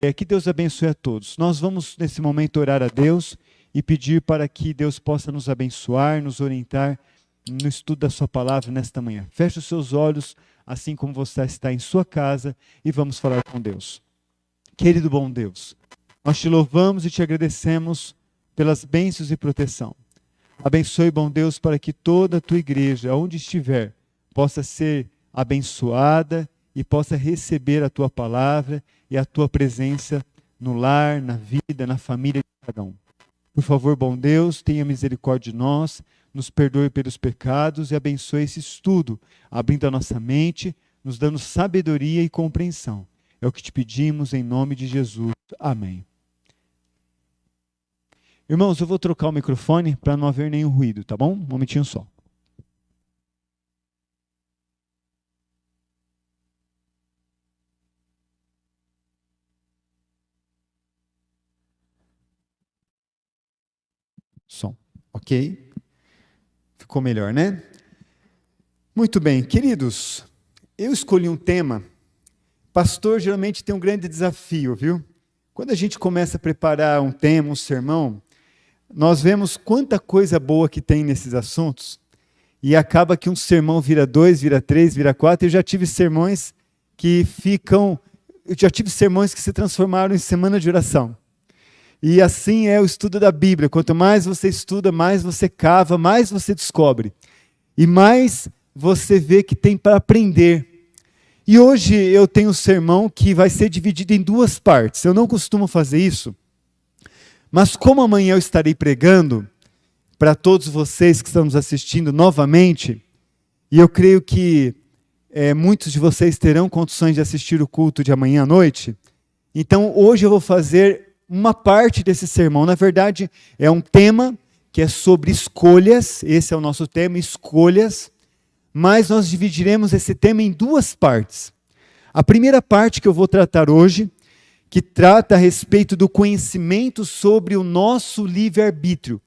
Que Deus abençoe a todos. Nós vamos, nesse momento, orar a Deus e pedir para que Deus possa nos abençoar, nos orientar no estudo da sua palavra nesta manhã. Feche os seus olhos, assim como você está em sua casa, e vamos falar com Deus. Querido bom Deus, nós te louvamos e te agradecemos pelas bênçãos e proteção. Abençoe, bom Deus, para que toda a tua igreja, onde estiver, possa ser abençoada e possa receber a tua palavra e a tua presença no lar, na vida, na família de cada um. Por favor, bom Deus, tenha misericórdia de nós, nos perdoe pelos pecados e abençoe esse estudo, abrindo a nossa mente, nos dando sabedoria e compreensão. É o que te pedimos em nome de Jesus. Amém. Irmãos, eu vou trocar o microfone para não haver nenhum ruído, tá bom? Um momentinho só. Som. Ok? Ficou melhor, né? Muito bem, queridos, eu escolhi um tema. Pastor geralmente tem um grande desafio, viu? Quando a gente começa a preparar um tema, um sermão, nós vemos quanta coisa boa que tem nesses assuntos e acaba que um sermão vira 2, vira 3, vira 4. Eu já tive sermões que se transformaram em semana de oração. E assim é o estudo da Bíblia. Quanto mais você estuda, mais você cava, mais você descobre. E mais você vê que tem para aprender. E hoje eu tenho um sermão que vai ser dividido em 2 partes. Eu não costumo fazer isso. Mas como amanhã eu estarei pregando para todos vocês que estão nos assistindo novamente, e eu creio que muitos de vocês terão condições de assistir o culto de amanhã à noite, então hoje eu vou fazer uma parte desse sermão. Na verdade, é um tema que é sobre escolhas. Esse é o nosso tema, escolhas. Mas nós dividiremos esse tema em 2 partes. A primeira parte que eu vou tratar hoje, que trata a respeito do conhecimento sobre o nosso livre-arbítrio.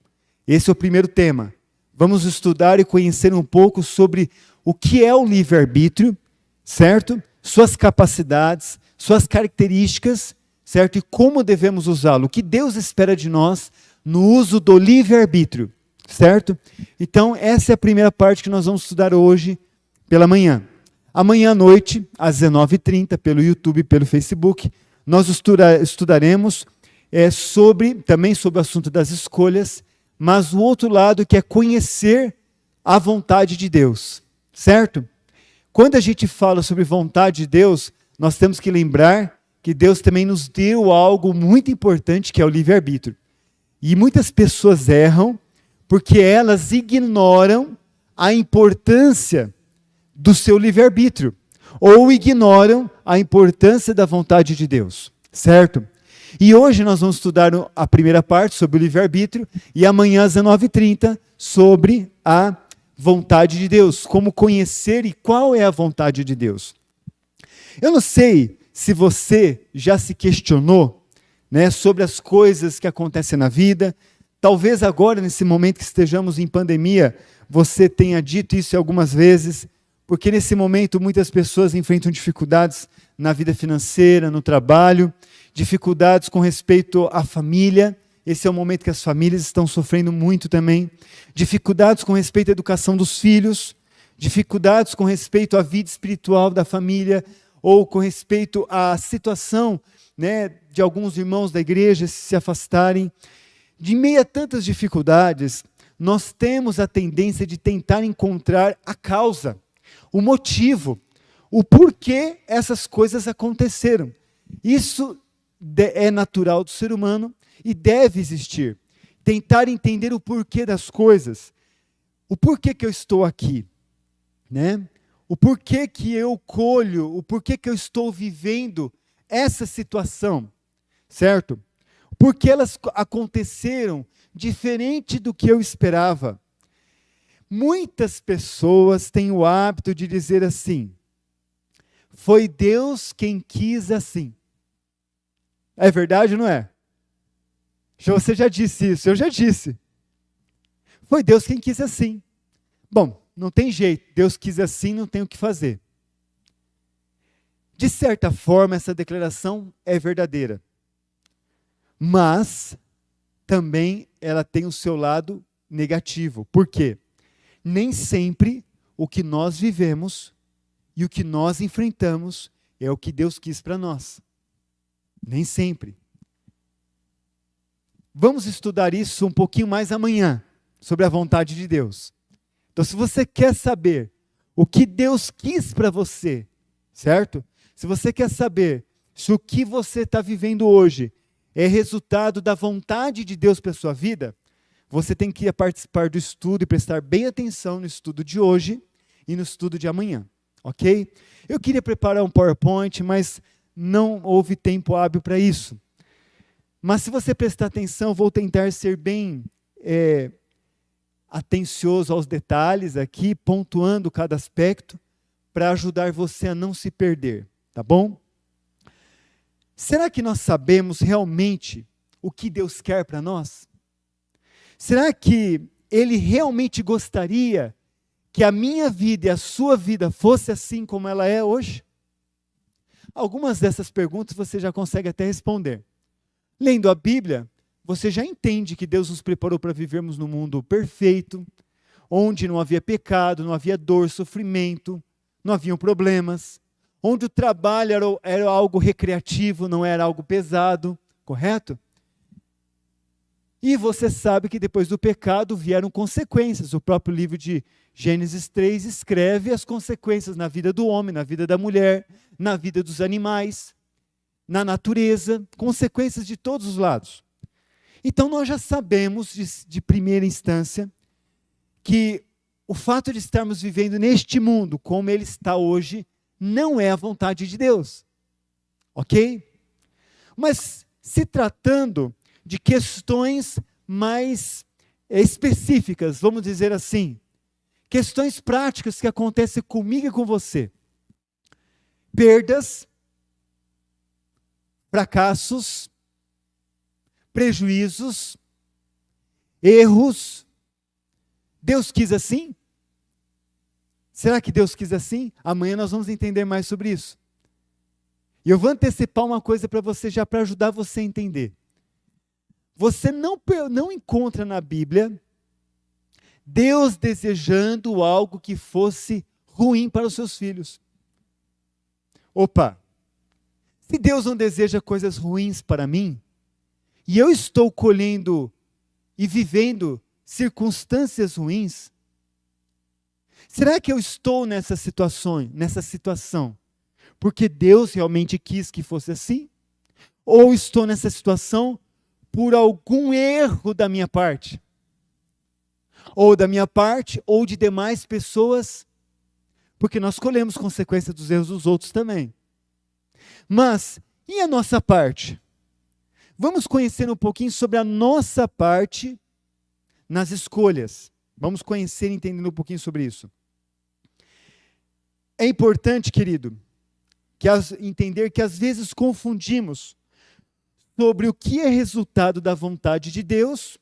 Esse é o primeiro tema. Vamos estudar e conhecer um pouco sobre o que é o livre-arbítrio, certo? Suas capacidades, suas características, certo? E como devemos usá-lo. O que Deus espera de nós no uso do livre-arbítrio, certo? Então, essa é a primeira parte que nós vamos estudar hoje pela manhã. Amanhã à noite, às 19h30, pelo YouTube e pelo Facebook, nós estudaremos também sobre o assunto das escolhas, mas o outro lado que é conhecer a vontade de Deus, certo? Quando a gente fala sobre vontade de Deus, nós temos que lembrar que Deus também nos deu algo muito importante, que é o livre-arbítrio. E muitas pessoas erram porque elas ignoram a importância do seu livre-arbítrio, ou ignoram a importância da vontade de Deus, certo? E hoje nós vamos estudar a primeira parte sobre o livre-arbítrio, e amanhã às 19h30 sobre a vontade de Deus, como conhecer e qual é a vontade de Deus. Eu não sei se você já se questionou, né, sobre as coisas que acontecem na vida. Talvez agora, nesse momento que estejamos em pandemia, você tenha dito isso algumas vezes, porque nesse momento muitas pessoas enfrentam dificuldades na vida financeira, no trabalho, dificuldades com respeito à família. Esse é o momento que as famílias estão sofrendo muito também. Dificuldades com respeito à educação dos filhos, dificuldades com respeito à vida espiritual da família, ou com respeito à situação, né, de alguns irmãos da igreja se afastarem. De meio a tantas dificuldades, nós temos a tendência de tentar encontrar a causa, o motivo, o porquê essas coisas aconteceram. Isso é natural do ser humano e deve existir. Tentar entender o porquê das coisas. O porquê que eu estou aqui, né? O porquê que eu colho, o porquê que eu estou vivendo essa situação, certo? Porque elas aconteceram diferente do que eu esperava. Muitas pessoas têm o hábito de dizer assim: foi Deus quem quis assim. É verdade ou não é? Você já disse isso, eu já disse. Foi Deus quem quis assim. Bom, não tem jeito, Deus quis assim, não tem o que fazer. De certa forma, essa declaração é verdadeira. Mas também ela tem o seu lado negativo. Por quê? Nem sempre o que nós vivemos e o que nós enfrentamos é o que Deus quis para nós. Nem sempre. Vamos estudar isso um pouquinho mais amanhã, sobre a vontade de Deus. Então, se você quer saber o que Deus quis para você, certo? Se você quer saber se o que você está vivendo hoje é resultado da vontade de Deus para a sua vida, você tem que participar do estudo e prestar bem atenção no estudo de hoje e no estudo de amanhã, ok? Eu queria preparar um PowerPoint, mas não houve tempo hábil para isso. Mas se você prestar atenção, vou tentar ser bem atencioso aos detalhes aqui, pontuando cada aspecto, para ajudar você a não se perder, tá bom? Será que nós sabemos realmente o que Deus quer para nós? Será que Ele realmente gostaria que a minha vida e a sua vida fosse assim como ela é hoje? Algumas dessas perguntas você já consegue até responder. Lendo a Bíblia, você já entende que Deus nos preparou para vivermos num mundo perfeito, onde não havia pecado, não havia dor, sofrimento, não haviam problemas, onde o trabalho era algo recreativo, não era algo pesado, correto? E você sabe que depois do pecado vieram consequências. O próprio livro de Gênesis 3 escreve as consequências na vida do homem, na vida da mulher, na vida dos animais, na natureza, consequências de todos os lados. Então nós já sabemos de primeira instância que o fato de estarmos vivendo neste mundo como ele está hoje não é a vontade de Deus, ok? Mas se tratando de questões mais específicas, vamos dizer assim, questões práticas que acontecem comigo e com você, perdas, fracassos, prejuízos, erros. Deus quis assim? Será que Deus quis assim? Amanhã nós vamos entender mais sobre isso. E eu vou antecipar uma coisa para você, já para ajudar você a entender. Você não encontra na Bíblia Deus desejando algo que fosse ruim para os seus filhos. Opa! Se Deus não deseja coisas ruins para mim, e eu estou colhendo e vivendo circunstâncias ruins, será que eu estou nessa situação porque Deus realmente quis que fosse assim? Ou estou nessa situação por algum erro da minha parte? Ou da minha parte, ou de demais pessoas, porque nós colhemos consequências dos erros dos outros também. Mas, e a nossa parte? Vamos conhecer um pouquinho sobre a nossa parte nas escolhas. Vamos conhecer e entender um pouquinho sobre isso. É importante, querido, entender que às vezes confundimos sobre o que é resultado da vontade de Deus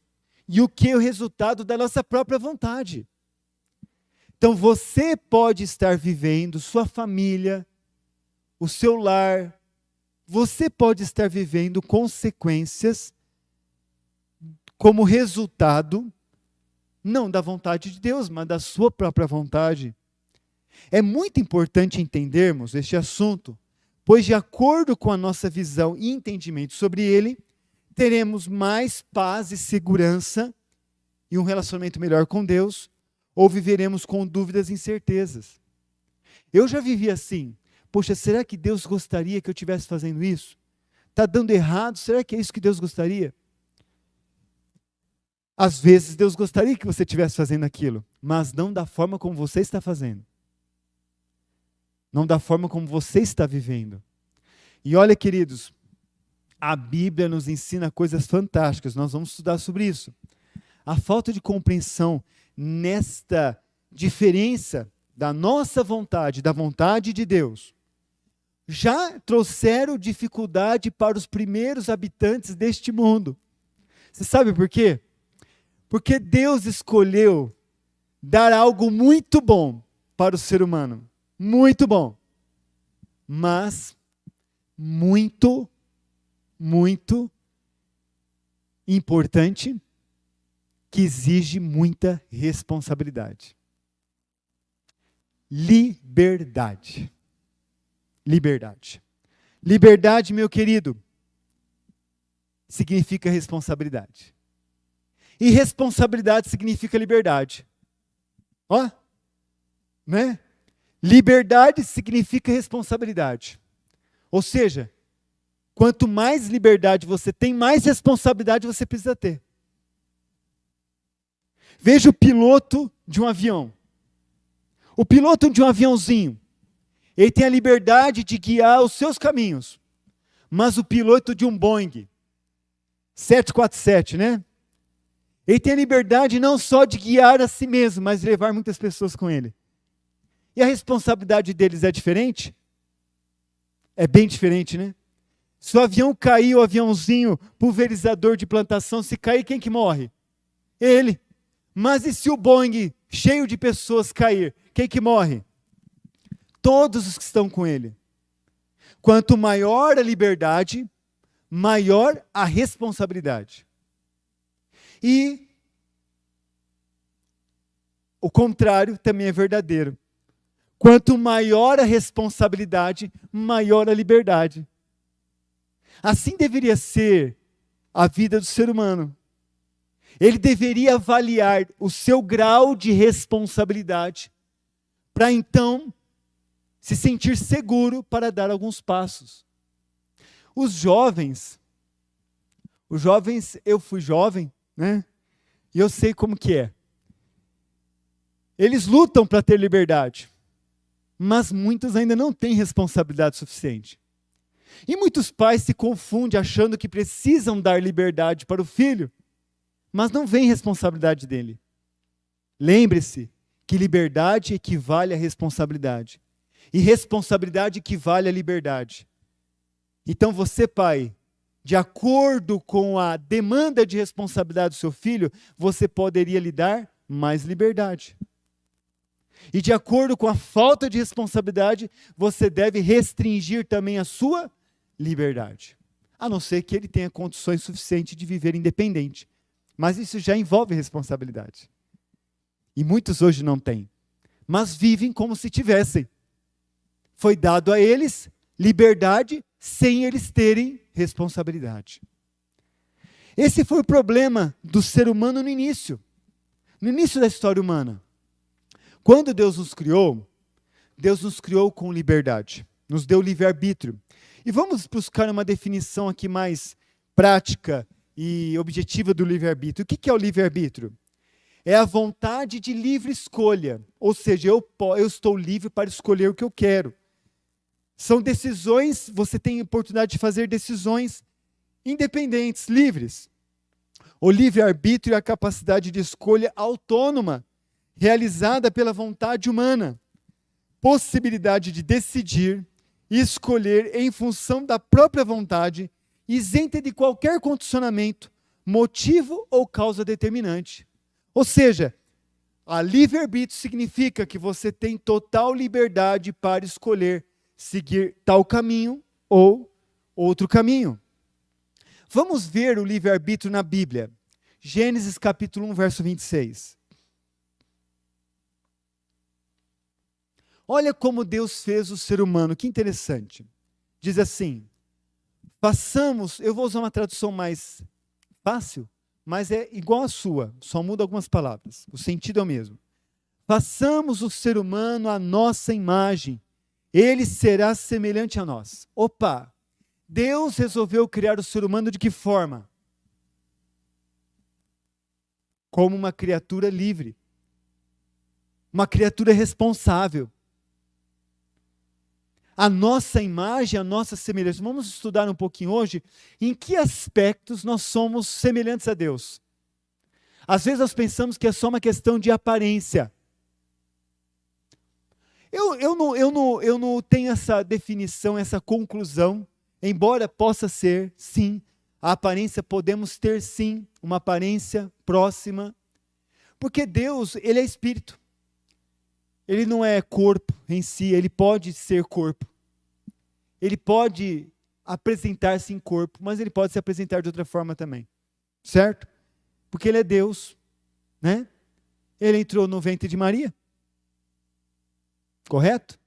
e o que é o resultado da nossa própria vontade. Então você pode estar vivendo, sua família, o seu lar, você pode estar vivendo consequências como resultado, não da vontade de Deus, mas da sua própria vontade. É muito importante entendermos este assunto, pois de acordo com a nossa visão e entendimento sobre ele, teremos mais paz e segurança e um relacionamento melhor com Deus, ou viveremos com dúvidas e incertezas. Eu já vivi assim. Poxa, será que Deus gostaria que eu estivesse fazendo isso? Está dando errado? Será que é isso que Deus gostaria? Às vezes Deus gostaria que você estivesse fazendo aquilo, mas não da forma como você está fazendo. Não da forma como você está vivendo. E olha, queridos, a Bíblia nos ensina coisas fantásticas, nós vamos estudar sobre isso. A falta de compreensão nesta diferença da nossa vontade, da vontade de Deus, já trouxeram dificuldade para os primeiros habitantes deste mundo. Você sabe por quê? Porque Deus escolheu dar algo muito bom para o ser humano. Muito bom. mas muito, muito importante, que exige muita responsabilidade. Liberdade. Liberdade. Liberdade, meu querido, significa responsabilidade. E responsabilidade significa liberdade. Ó, né? Liberdade significa responsabilidade. Ou seja, quanto mais liberdade você tem, mais responsabilidade você precisa ter. Veja o piloto de um avião. O piloto de um aviãozinho, ele tem a liberdade de guiar os seus caminhos. Mas o piloto de um Boeing 747, né? Ele tem a liberdade não só de guiar a si mesmo, mas de levar muitas pessoas com ele. E a responsabilidade deles é diferente? É bem diferente, né? Se o avião cair, o aviãozinho pulverizador de plantação, se cair, quem que morre? Ele. Mas e se o Boeing cheio de pessoas cair, quem que morre? Todos os que estão com ele. Quanto maior a liberdade, maior a responsabilidade. E o contrário também é verdadeiro. Quanto maior a responsabilidade, maior a liberdade. Assim deveria ser a vida do ser humano. Ele deveria avaliar o seu grau de responsabilidade para então se sentir seguro para dar alguns passos. Os jovens, eu fui jovem, né? E eu sei como que é. Eles lutam para ter liberdade, mas muitos ainda não têm responsabilidade suficiente. E muitos pais se confundem achando que precisam dar liberdade para o filho, mas não vem responsabilidade dele. Lembre-se que liberdade equivale à responsabilidade. E responsabilidade equivale à liberdade. Então você, pai, de acordo com a demanda de responsabilidade do seu filho, você poderia lhe dar mais liberdade. E de acordo com a falta de responsabilidade, você deve restringir também a sua liberdade. A não ser que ele tenha condições suficientes de viver independente. Mas isso já envolve responsabilidade. E muitos hoje não têm. Mas vivem como se tivessem. Foi dado a eles liberdade sem eles terem responsabilidade. Esse foi o problema do ser humano no início da história humana. Quando Deus nos criou com liberdade, nos deu livre-arbítrio. E vamos buscar uma definição aqui mais prática e objetiva do livre-arbítrio. O que é o livre-arbítrio? É a vontade de livre escolha, ou seja, eu estou livre para escolher o que eu quero. São decisões, você tem a oportunidade de fazer decisões independentes, livres. O livre-arbítrio é a capacidade de escolha autônoma, realizada pela vontade humana. Possibilidade de decidir e escolher em função da própria vontade, isenta de qualquer condicionamento, motivo ou causa determinante. Ou seja, a livre-arbítrio significa que você tem total liberdade para escolher seguir tal caminho ou outro caminho. Vamos ver o livre-arbítrio na Bíblia. Gênesis capítulo 1, verso 26. Olha como Deus fez o ser humano, que interessante. Diz assim, eu vou usar uma tradução mais fácil, mas é igual à sua, só muda algumas palavras, o sentido é o mesmo. Façamos o ser humano à nossa imagem, ele será semelhante a nós. Opa, Deus resolveu criar o ser humano de que forma? Como uma criatura livre, uma criatura responsável. A nossa imagem, a nossa semelhança. Vamos estudar um pouquinho hoje em que aspectos nós somos semelhantes a Deus. Às vezes nós pensamos que é só uma questão de aparência. Eu não tenho essa definição, essa conclusão, embora possa ser, sim, a aparência podemos ter, sim, uma aparência próxima, porque Deus, ele é espírito. Ele não é corpo em si, ele pode ser corpo. ele pode apresentar-se em corpo, mas ele pode se apresentar de outra forma também, certo? Porque ele é Deus, né? Ele entrou no ventre de Maria, correto?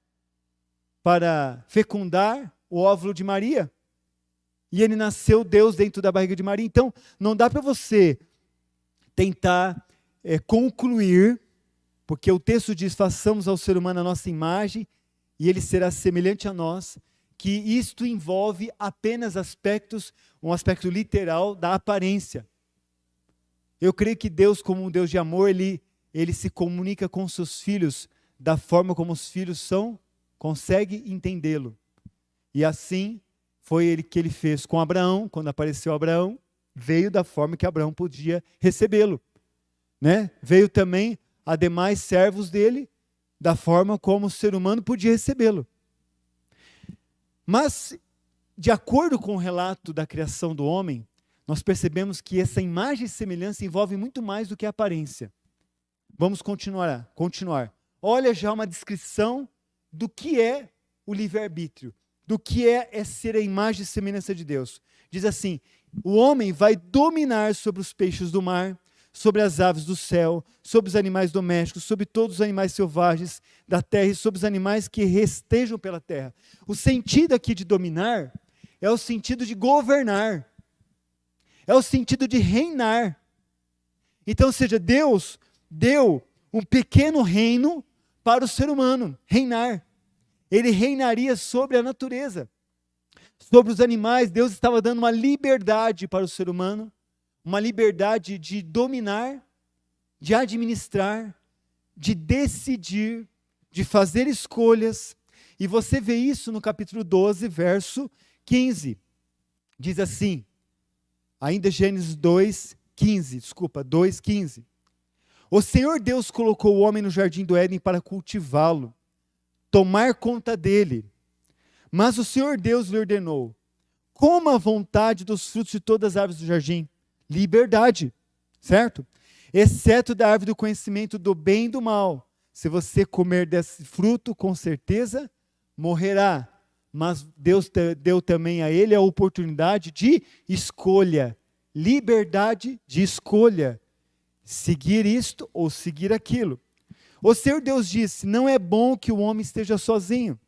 Para fecundar o óvulo de Maria, e ele nasceu Deus dentro da barriga de Maria. Então, não dá para você tentar concluir, porque o texto diz, façamos ao ser humano a nossa imagem, e ele será semelhante a nós, que isto envolve apenas um aspecto literal da aparência. Eu creio que Deus, como um Deus de amor, ele se comunica com seus filhos da forma como os filhos consegue entendê-lo. E assim foi ele que ele fez com Abraão. Quando apareceu Abraão, veio da forma que Abraão podia recebê-lo, né? Veio também a demais servos dele, da forma como o ser humano podia recebê-lo. Mas, de acordo com o relato da criação do homem, nós percebemos que essa imagem e semelhança envolve muito mais do que a aparência. Vamos continuar. Olha já uma descrição do que é o livre-arbítrio, do que é ser a imagem e semelhança de Deus. Diz assim, o homem vai dominar sobre os peixes do mar, sobre as aves do céu, sobre os animais domésticos, sobre todos os animais selvagens da terra e sobre os animais que rastejam pela terra. O sentido aqui de dominar é o sentido de governar, é o sentido de reinar. Então, ou seja, Deus deu um pequeno reino para o ser humano, reinar. Ele reinaria sobre a natureza, sobre os animais. Deus estava dando uma liberdade para o ser humano, uma liberdade de dominar, de administrar, de decidir, de fazer escolhas. E você vê isso no capítulo 12, verso 15. Diz assim, ainda Gênesis 2:15. O Senhor Deus colocou o homem no jardim do Éden para cultivá-lo, tomar conta dele. Mas o Senhor Deus lhe ordenou, coma à vontade dos frutos de todas as árvores do jardim. Liberdade, certo? Exceto da árvore do conhecimento do bem e do mal. Se você comer desse fruto, com certeza morrerá. Mas Deus deu também a ele a oportunidade de escolha. Liberdade de escolha. Seguir isto ou seguir aquilo. O Senhor Deus disse, não é bom que o homem esteja sozinho.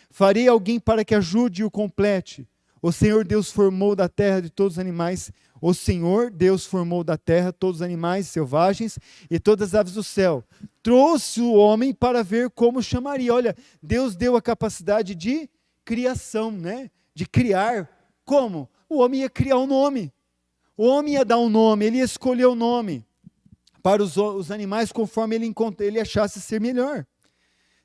Farei alguém para que ajude e o complete. O Senhor Deus formou da terra de todos os animais. O Senhor Deus formou da terra todos os animais selvagens e todas as aves do céu. Trouxe o homem para ver como chamaria. Olha, Deus deu a capacidade de criação, né? De criar. Como? O homem ia criar um nome. O homem ia dar um nome, ele ia escolher o nome para os animais conforme ele achasse ser melhor.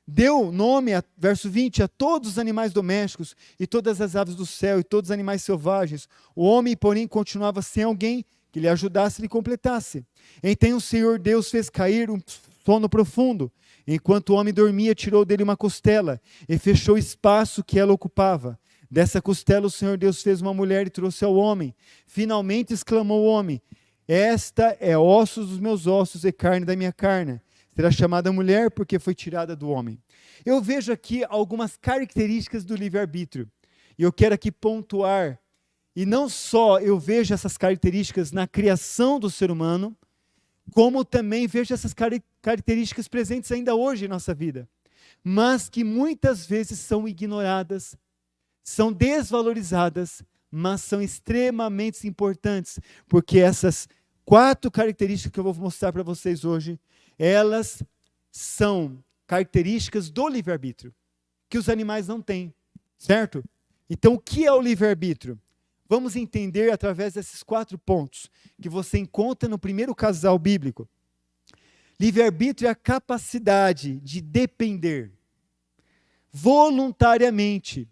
Deu nome, verso 20, a todos os animais domésticos e todas as aves do céu e todos os animais selvagens. O homem, porém, continuava sem alguém que lhe ajudasse e lhe completasse. Então o Senhor Deus fez cair um sono profundo. Enquanto o homem dormia, tirou dele uma costela e fechou o espaço que ela ocupava. Dessa costela o Senhor Deus fez uma mulher e trouxe ao homem. Finalmente exclamou o homem, esta é ossos dos meus ossos e carne da minha carne. Será chamada mulher porque foi tirada do homem. Eu vejo aqui algumas características do livre-arbítrio. E eu quero aqui pontuar. E não só eu vejo essas características na criação do ser humano, como também vejo essas características presentes ainda hoje em nossa vida. Mas que muitas vezes são ignoradas, são desvalorizadas, mas são extremamente importantes. Porque essas 4 características que eu vou mostrar para vocês hoje, elas são características do livre-arbítrio, que os animais não têm, certo? Então, o que é o livre-arbítrio? Vamos entender através desses 4 pontos, que você encontra no primeiro casal bíblico. Livre-arbítrio é a capacidade de depender voluntariamente.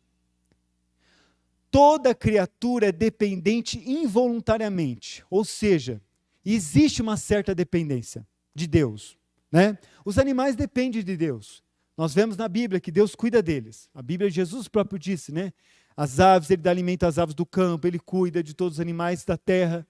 Toda criatura é dependente involuntariamente, ou seja, existe uma certa dependência de Deus, né? Os animais dependem de Deus. Nós vemos na Bíblia que Deus cuida deles. A Bíblia, Jesus próprio disse, né? As aves, ele dá alimento às aves do campo, ele cuida de todos os animais da terra.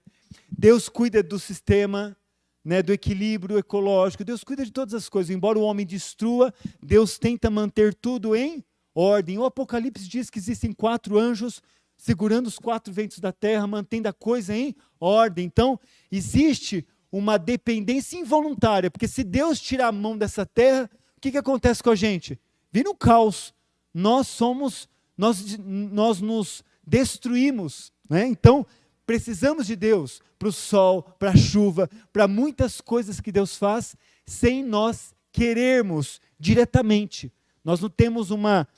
Deus cuida do sistema, né, do equilíbrio ecológico. Deus cuida de todas as coisas. Embora o homem destrua, Deus tenta manter tudo em ordem. O Apocalipse diz que existem 4 anjos segurando os 4 ventos da terra, mantendo a coisa em ordem. Então, existe uma dependência involuntária, porque se Deus tirar a mão dessa terra, o que acontece com a gente? Vira um caos. Nós nos destruímos, né? Então, precisamos de Deus para o sol, para a chuva, para muitas coisas que Deus faz, sem nós querermos diretamente. Nós não temos uma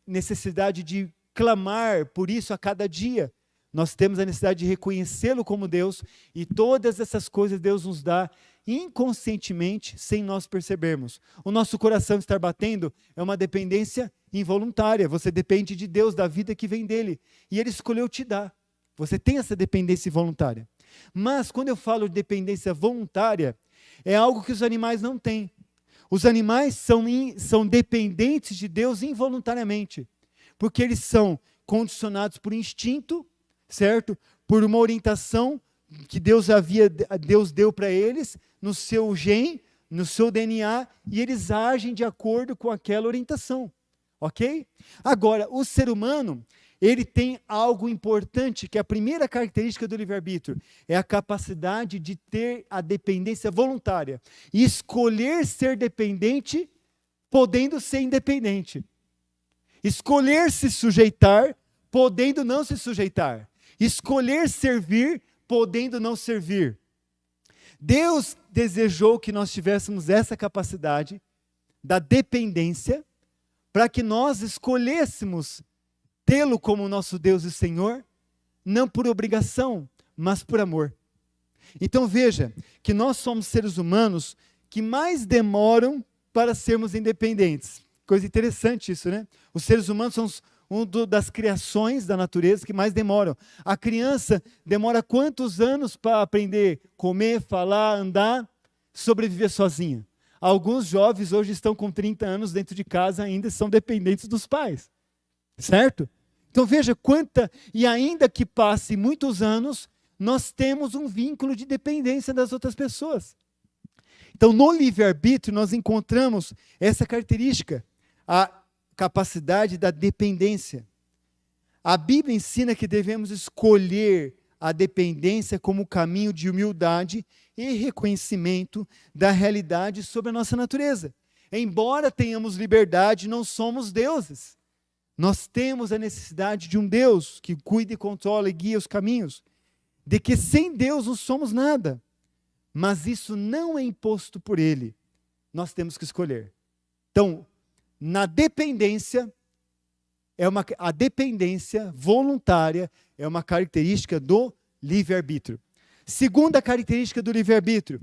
necessidade de clamar por isso a cada dia. Nós temos a necessidade de reconhecê-lo como Deus, e todas essas coisas Deus nos dá inconscientemente, sem nós percebermos. O nosso coração estar batendo é uma dependência involuntária. Você depende de Deus, da vida que vem dele, e ele escolheu te dar. Você tem essa dependência voluntária. Mas quando eu falo de dependência voluntária, é algo que os animais não têm. Os animais são dependentes de Deus involuntariamente, porque eles são condicionados por instinto, certo? Por uma orientação que Deus deu para eles no seu gene, no seu DNA, e eles agem de acordo com aquela orientação, ok? Agora, o ser humano, ele tem algo importante, que é a primeira característica do livre-arbítrio, é a capacidade de ter a dependência voluntária, e escolher ser dependente, podendo ser independente. Escolher se sujeitar, podendo não se sujeitar. Escolher servir, podendo não servir. Deus desejou que nós tivéssemos essa capacidade da dependência, para que nós escolhêssemos tê-lo como nosso Deus e Senhor, não por obrigação, mas por amor. Então veja, que nós somos seres humanos que mais demoram para sermos independentes. Coisa interessante isso, né? Os seres humanos são das criações da natureza que mais demoram. A criança demora quantos anos para aprender a comer, falar, andar, sobreviver sozinha? Alguns jovens hoje estão com 30 anos dentro de casa, ainda são dependentes dos pais. Certo? Então veja e ainda que passe muitos anos, nós temos um vínculo de dependência das outras pessoas. Então no livre-arbítrio nós encontramos essa característica, a capacidade da dependência. A Bíblia ensina que devemos escolher a dependência como caminho de humildade e reconhecimento da realidade sobre a nossa natureza. Embora tenhamos liberdade, não somos deuses. Nós temos a necessidade de um Deus que cuida e controla e guia os caminhos, de que sem Deus não somos nada. Mas isso não é imposto por Ele. Nós temos que escolher. Então, na dependência, a dependência voluntária é uma característica do livre-arbítrio. Segunda característica do livre-arbítrio,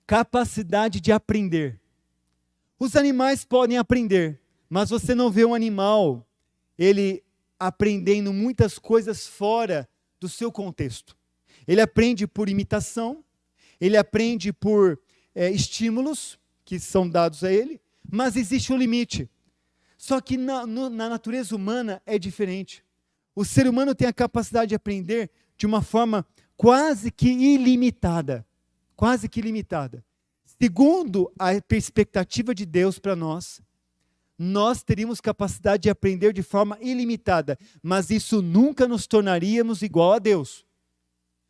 capacidade de aprender. Os animais podem aprender, mas você não vê um animal, ele aprendendo muitas coisas fora do seu contexto. Ele aprende por imitação, ele aprende por estímulos que são dados a ele, mas existe um limite. Só que na natureza humana é diferente. O ser humano tem a capacidade de aprender de uma forma quase que ilimitada. Quase que ilimitada. Segundo a perspectiva de Deus para nós teríamos capacidade de aprender de forma ilimitada, mas isso nunca nos tornaríamos igual a Deus.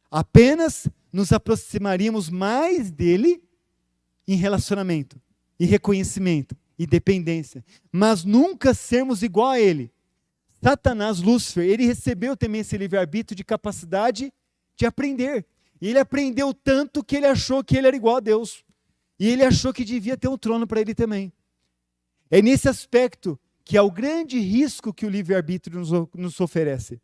Apenas nos aproximaríamos mais dele em relacionamento, e reconhecimento, e dependência, mas nunca sermos igual a ele. Satanás, Lúcifer, ele recebeu também esse livre-arbítrio de capacidade de aprender. E ele aprendeu tanto que ele achou que ele era igual a Deus. E ele achou que devia ter um trono para ele também. É nesse aspecto que é o grande risco que o livre-arbítrio nos oferece.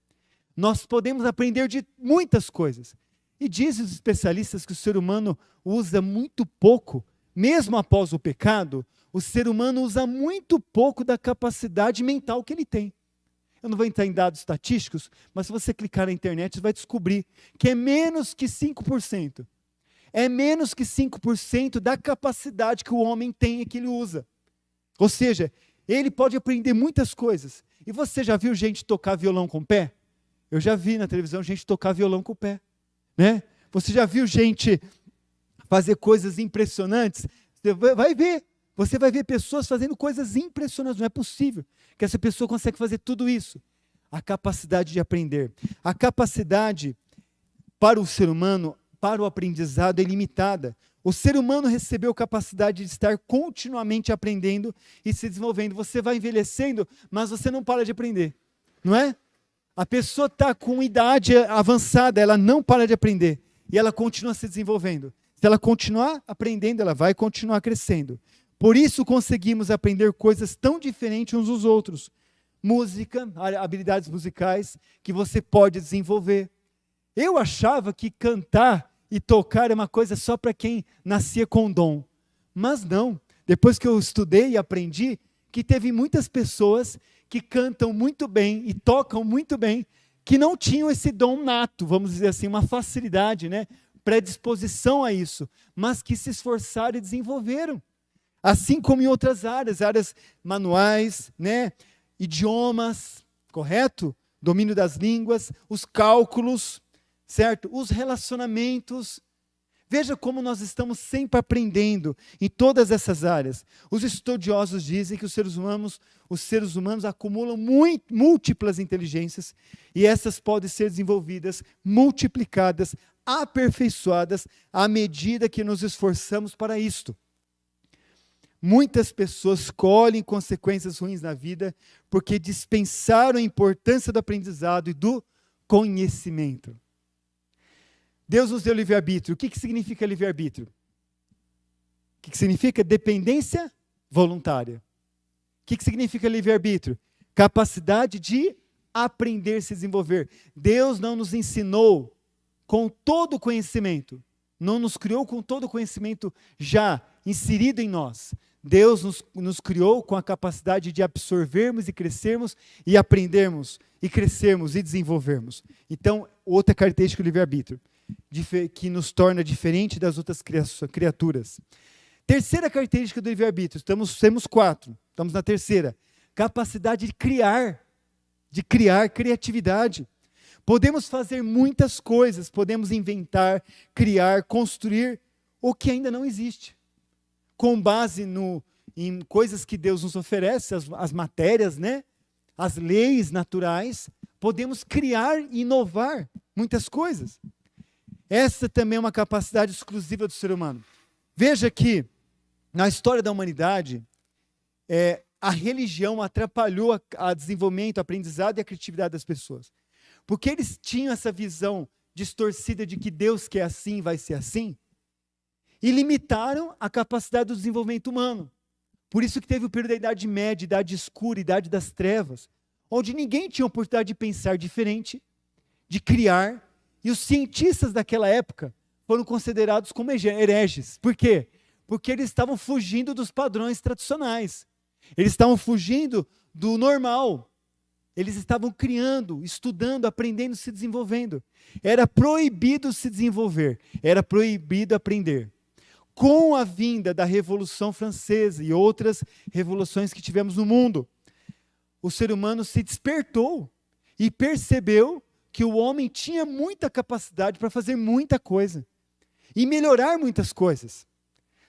Nós podemos aprender de muitas coisas. E dizem os especialistas que o ser humano usa muito pouco, mesmo após o pecado, o ser humano usa muito pouco da capacidade mental que ele tem. Eu não vou entrar em dados estatísticos, mas se você clicar na internet, você vai descobrir que é menos que 5%. É menos que 5% da capacidade que o homem tem e que ele usa. Ou seja, ele pode aprender muitas coisas. E você já viu gente tocar violão com o pé? Eu já vi na televisão gente tocar violão com o pé. Né? Você já viu gente fazer coisas impressionantes? Você vai ver. Você vai ver pessoas fazendo coisas impressionantes. Não é possível que essa pessoa consiga fazer tudo isso. A capacidade de aprender. A capacidade para o ser humano, para o aprendizado, é limitada. O ser humano recebeu capacidade de estar continuamente aprendendo e se desenvolvendo. Você vai envelhecendo, mas você não para de aprender. Não é? A pessoa está com idade avançada, ela não para de aprender. E ela continua se desenvolvendo. Se ela continuar aprendendo, ela vai continuar crescendo. Por isso conseguimos aprender coisas tão diferentes uns dos outros. Música, habilidades musicais que você pode desenvolver. Eu achava que cantar e tocar é uma coisa só para quem nascia com dom. Mas não. Depois que eu estudei e aprendi que teve muitas pessoas que cantam muito bem e tocam muito bem, que não tinham esse dom nato, vamos dizer assim, uma facilidade, né? Predisposição a isso, mas que se esforçaram e desenvolveram. Assim como em outras áreas manuais, né? Idiomas, correto? Domínio das línguas, os cálculos, certo? Os relacionamentos. Veja como nós estamos sempre aprendendo em todas essas áreas. Os estudiosos dizem que os seres humanos acumulam múltiplas inteligências e essas podem ser desenvolvidas, multiplicadas, aperfeiçoadas à medida que nos esforçamos para isto. Muitas pessoas colhem consequências ruins na vida porque dispensaram a importância do aprendizado e do conhecimento. Deus nos deu livre-arbítrio. O que significa livre-arbítrio? O que significa dependência voluntária. O que significa livre-arbítrio? Capacidade de aprender, se desenvolver. Deus não nos ensinou com todo o conhecimento. Não nos criou com todo o conhecimento já inserido em nós. Deus nos criou com a capacidade de absorvermos e crescermos e aprendermos e crescermos e desenvolvermos. Então, outra característica do livre-arbítrio, que nos torna diferente das outras criaturas. Terceira característica do livre-arbítrio, temos 4, estamos na terceira. Capacidade de criar, criatividade. Podemos fazer muitas coisas, podemos inventar, criar, construir o que ainda não existe. Com base em coisas que Deus nos oferece, as matérias, né? As leis naturais, podemos criar e inovar muitas coisas. Essa também é uma capacidade exclusiva do ser humano. Veja que, na história da humanidade, a religião atrapalhou o desenvolvimento, o aprendizado e a criatividade das pessoas. Porque eles tinham essa visão distorcida de que Deus quer assim, vai ser assim, e limitaram a capacidade do desenvolvimento humano. Por isso que teve o período da Idade Média, Idade Escura, Idade das Trevas, onde ninguém tinha a oportunidade de pensar diferente, de criar, e os cientistas daquela época foram considerados como hereges. Por quê? Porque eles estavam fugindo dos padrões tradicionais. Eles estavam fugindo do normal. Eles estavam criando, estudando, aprendendo, se desenvolvendo. Era proibido se desenvolver, era proibido aprender. Com a vinda da Revolução Francesa e outras revoluções que tivemos no mundo, o ser humano se despertou e percebeu que o homem tinha muita capacidade para fazer muita coisa e melhorar muitas coisas.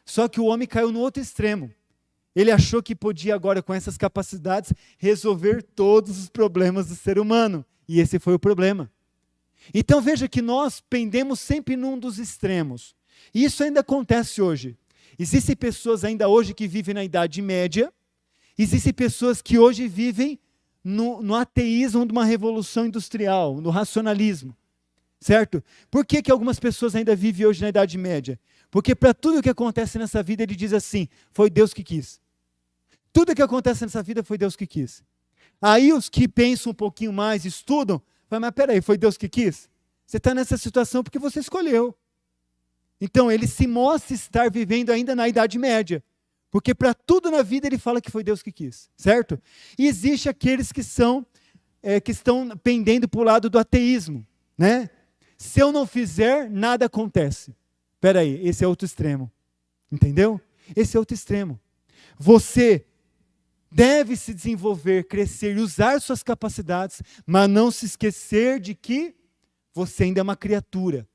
Só que o homem caiu no outro extremo. Ele achou que podia agora, com essas capacidades, resolver todos os problemas do ser humano. E esse foi o problema. Então veja que nós pendemos sempre num dos extremos. E isso ainda acontece hoje. Existem pessoas ainda hoje que vivem na Idade Média. Existem pessoas que hoje vivem no ateísmo de uma revolução industrial, no racionalismo. Certo? Por que algumas pessoas ainda vivem hoje na Idade Média? Porque para tudo que acontece nessa vida, ele diz assim, foi Deus que quis. Tudo que acontece nessa vida foi Deus que quis. Aí os que pensam um pouquinho mais, estudam, falam, mas peraí, foi Deus que quis? Você está nessa situação porque você escolheu. Então ele se mostra estar vivendo ainda na Idade Média. Porque para tudo na vida ele fala que foi Deus que quis. Certo? E existe aqueles que estão pendendo para o lado do ateísmo. Né? Se eu não fizer, nada acontece. Espera aí, esse é outro extremo. Entendeu? Esse é outro extremo. Você deve se desenvolver, crescer e usar suas capacidades, mas não se esquecer de que você ainda é uma criatura.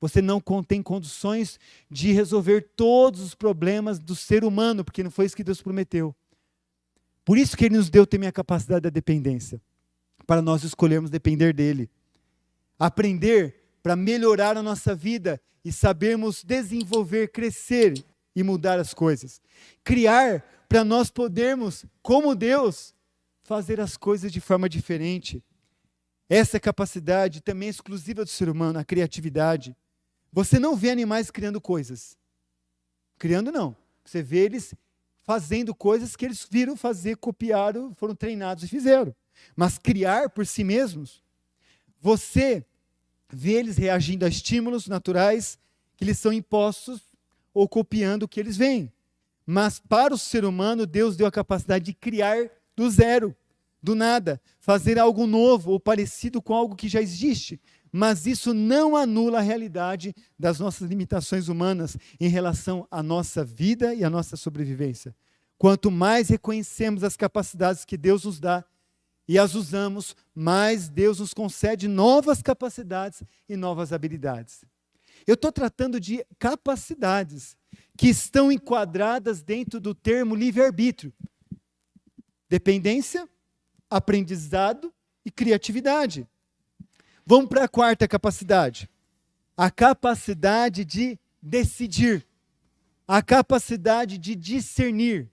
Você não tem condições de resolver todos os problemas do ser humano, porque não foi isso que Deus prometeu. Por isso que Ele nos deu também a capacidade da dependência, para nós escolhermos depender dEle. Aprender para melhorar a nossa vida e sabermos desenvolver, crescer e mudar as coisas. Criar para nós podermos, como Deus, fazer as coisas de forma diferente. Essa capacidade também é exclusiva do ser humano, a criatividade. Você não vê animais criando coisas. Criando não. Você vê eles fazendo coisas que eles viram fazer, copiaram, foram treinados e fizeram. Mas criar por si mesmos, você vê eles reagindo a estímulos naturais que lhes são impostos ou copiando o que eles veem. Mas para o ser humano, Deus deu a capacidade de criar do zero, do nada, fazer algo novo ou parecido com algo que já existe. Mas isso não anula a realidade das nossas limitações humanas em relação à nossa vida e à nossa sobrevivência. Quanto mais reconhecemos as capacidades que Deus nos dá e as usamos, mais Deus nos concede novas capacidades e novas habilidades. Eu estou tratando de capacidades que estão enquadradas dentro do termo livre-arbítrio. Dependência, aprendizado e criatividade. Vamos para a quarta capacidade. A capacidade de decidir. A capacidade de discernir.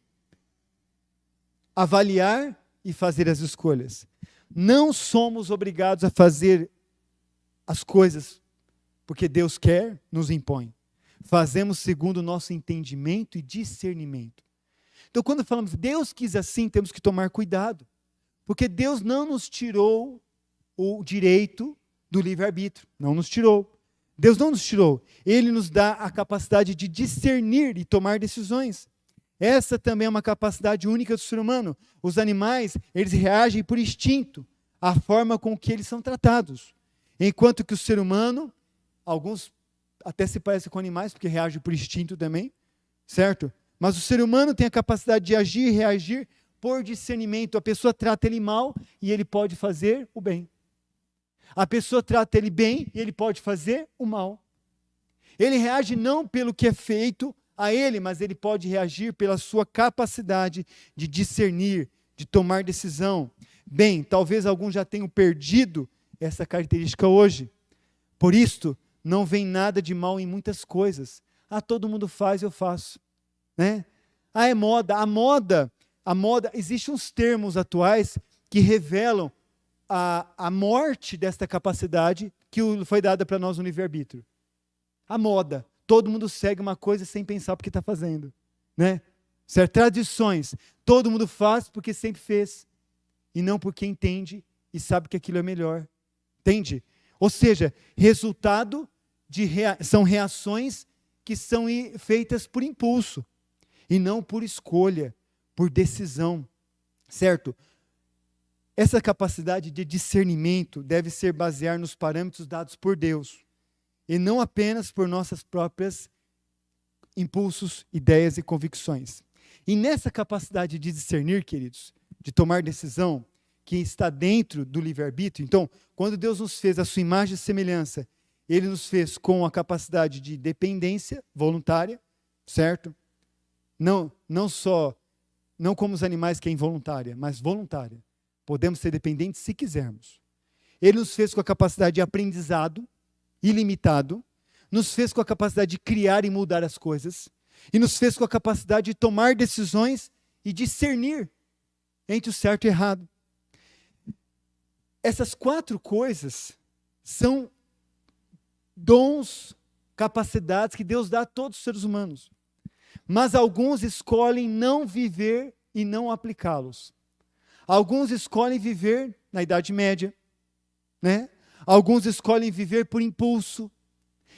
Avaliar e fazer as escolhas. Não somos obrigados a fazer as coisas porque Deus quer, nos impõe. Fazemos segundo o nosso entendimento e discernimento. Então, quando falamos Deus quis assim, temos que tomar cuidado. Porque Deus não nos tirou o direito do livre-arbítrio. Não nos tirou. Deus não nos tirou. Ele nos dá a capacidade de discernir e tomar decisões. Essa também é uma capacidade única do ser humano. Os animais, eles reagem por instinto à forma com que eles são tratados. Enquanto que o ser humano, alguns até se parecem com animais, porque reagem por instinto também, certo? Mas o ser humano tem a capacidade de agir e reagir por discernimento. A pessoa trata ele mal e ele pode fazer o bem. A pessoa trata ele bem e ele pode fazer o mal. Ele reage não pelo que é feito a ele, mas ele pode reagir pela sua capacidade de discernir, de tomar decisão. Bem, talvez alguns já tenham perdido essa característica hoje. Por isto, não vem nada de mal em muitas coisas. Todo mundo faz, eu faço. Né? É moda. A moda, existem uns termos atuais que revelam a morte desta capacidade que foi dada para nós no livre-arbítrio. A moda. Todo mundo segue uma coisa sem pensar porque está fazendo. Né? Certo? Tradições. Todo mundo faz porque sempre fez. E não porque entende e sabe que aquilo é melhor. Entende? Ou seja, resultado são reações que são feitas por impulso. E não por escolha, por decisão. Certo? Essa capacidade de discernimento deve ser baseada nos parâmetros dados por Deus. E não apenas por nossas próprias impulsos, ideias e convicções. E nessa capacidade de discernir, queridos, de tomar decisão, que está dentro do livre-arbítrio, então, quando Deus nos fez a sua imagem e semelhança, Ele nos fez com a capacidade de dependência voluntária, certo? Não como os animais que é involuntária, mas voluntária. Podemos ser dependentes se quisermos. Ele nos fez com a capacidade de aprendizado, ilimitado, nos fez com a capacidade de criar e mudar as coisas, e nos fez com a capacidade de tomar decisões e discernir entre o certo e o errado. Essas 4 coisas são dons, capacidades que Deus dá a todos os seres humanos. Mas alguns escolhem não viver e não aplicá-los. Alguns escolhem viver na Idade Média, né? Alguns escolhem viver por impulso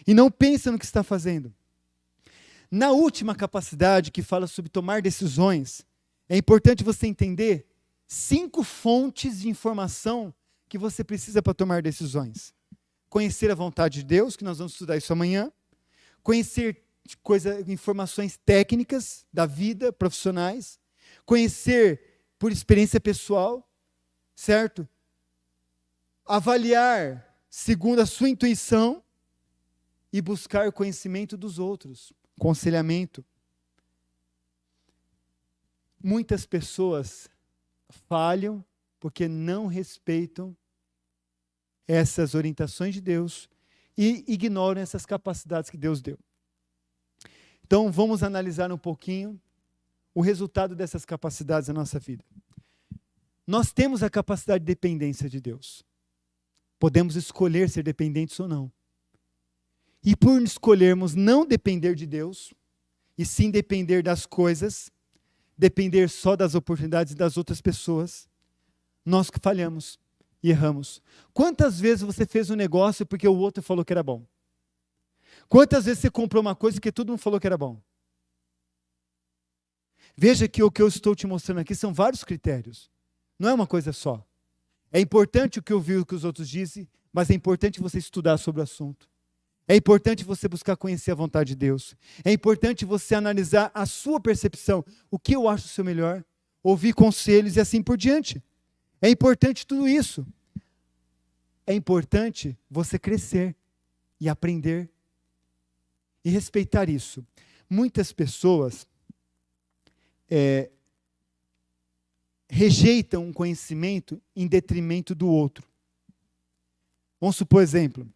e não pensam no que está fazendo. Na última capacidade, que fala sobre tomar decisões, é importante você entender 5 fontes de informação que você precisa para tomar decisões. Conhecer a vontade de Deus, que nós vamos estudar isso amanhã. Conhecer informações técnicas da vida, profissionais. Conhecer por experiência pessoal, certo? Avaliar segundo a sua intuição e buscar conhecimento dos outros, aconselhamento. Muitas pessoas falham porque não respeitam essas orientações de Deus e ignoram essas capacidades que Deus deu. Então, vamos analisar um pouquinho o resultado dessas capacidades na nossa vida. Nós temos a capacidade de dependência de Deus. Podemos escolher ser dependentes ou não. E por escolhermos não depender de Deus, e sim depender das coisas, depender só das oportunidades das outras pessoas, nós que falhamos e erramos. Quantas vezes você fez um negócio porque o outro falou que era bom? Quantas vezes você comprou uma coisa porque todo mundo falou que era bom? Veja que o que eu estou te mostrando aqui são vários critérios. Não é uma coisa só. É importante o que eu vi, o que os outros dizem, mas é importante você estudar sobre o assunto. É importante você buscar conhecer a vontade de Deus. É importante você analisar a sua percepção, o que eu acho ser melhor, ouvir conselhos e assim por diante. É importante tudo isso. É importante você crescer e aprender e respeitar isso. Muitas pessoas rejeitam um conhecimento em detrimento do outro. Vamos supor exemplo.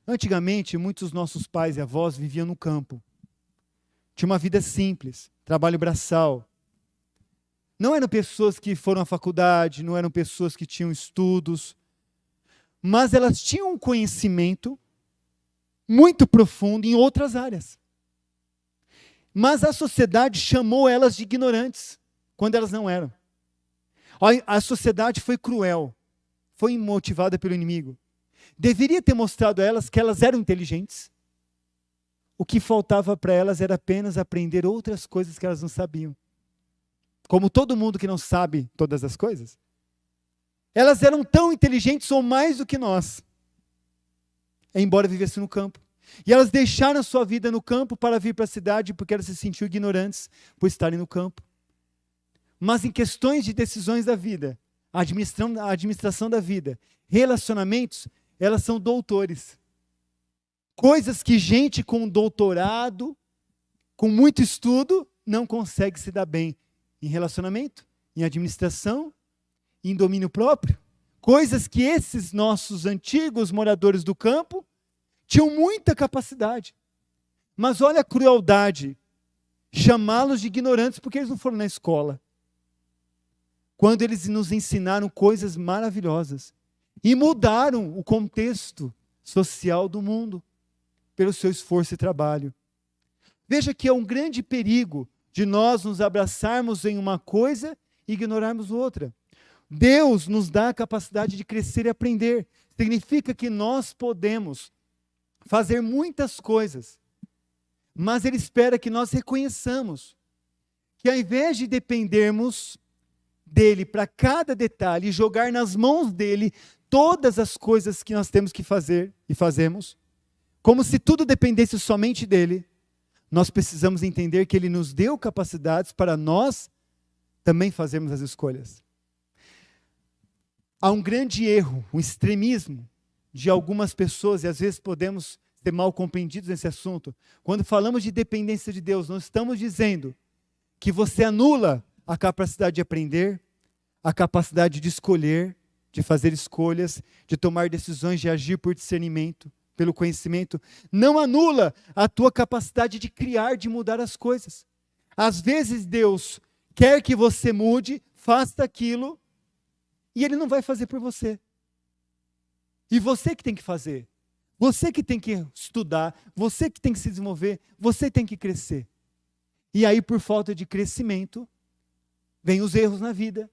Antigamente, muitos dos nossos pais e avós viviam no campo. Tinha uma vida simples, trabalho braçal. Não eram pessoas que foram à faculdade, não eram pessoas que tinham estudos, mas elas tinham um conhecimento muito profundo em outras áreas. Mas a sociedade chamou elas de ignorantes, quando elas não eram. A sociedade foi cruel, foi motivada pelo inimigo. Deveria ter mostrado a elas que elas eram inteligentes. O que faltava para elas era apenas aprender outras coisas que elas não sabiam. Como todo mundo que não sabe todas as coisas. Elas eram tão inteligentes ou mais do que nós, embora vivessem no campo. E elas deixaram a sua vida no campo para vir para a cidade porque elas se sentiam ignorantes por estarem no campo. Mas em questões de decisões da vida, a administração da vida, relacionamentos, elas são doutores. Coisas que gente com doutorado, com muito estudo, não consegue se dar bem em relacionamento, em administração, em domínio próprio. Coisas que esses nossos antigos moradores do campo tinham muita capacidade. Mas olha a crueldade, chamá-los de ignorantes porque eles não foram na escola. Quando eles nos ensinaram coisas maravilhosas e mudaram o contexto social do mundo pelo seu esforço e trabalho. Veja que é um grande perigo de nós nos abraçarmos em uma coisa e ignorarmos outra. Deus nos dá a capacidade de crescer e aprender. Significa que nós podemos fazer muitas coisas, mas Ele espera que nós reconheçamos que ao invés de dependermos dele para cada detalhe e jogar nas mãos dele todas as coisas que nós temos que fazer e fazemos, como se tudo dependesse somente dele, nós precisamos entender que ele nos deu capacidades para nós também fazermos as escolhas. Há um grande erro, um extremismo de algumas pessoas, e às vezes podemos ser mal compreendidos nesse assunto. Quando falamos de dependência de Deus, não estamos dizendo que você anula a capacidade de aprender, a capacidade de escolher, de fazer escolhas, de tomar decisões, de agir por discernimento, pelo conhecimento. Não anula a tua capacidade de criar, de mudar as coisas. Às vezes Deus quer que você mude, faça aquilo, e Ele não vai fazer por você. E você que tem que fazer. Você que tem que estudar, você que tem que se desenvolver, você tem que crescer. E aí, por falta de crescimento, vem os erros na vida.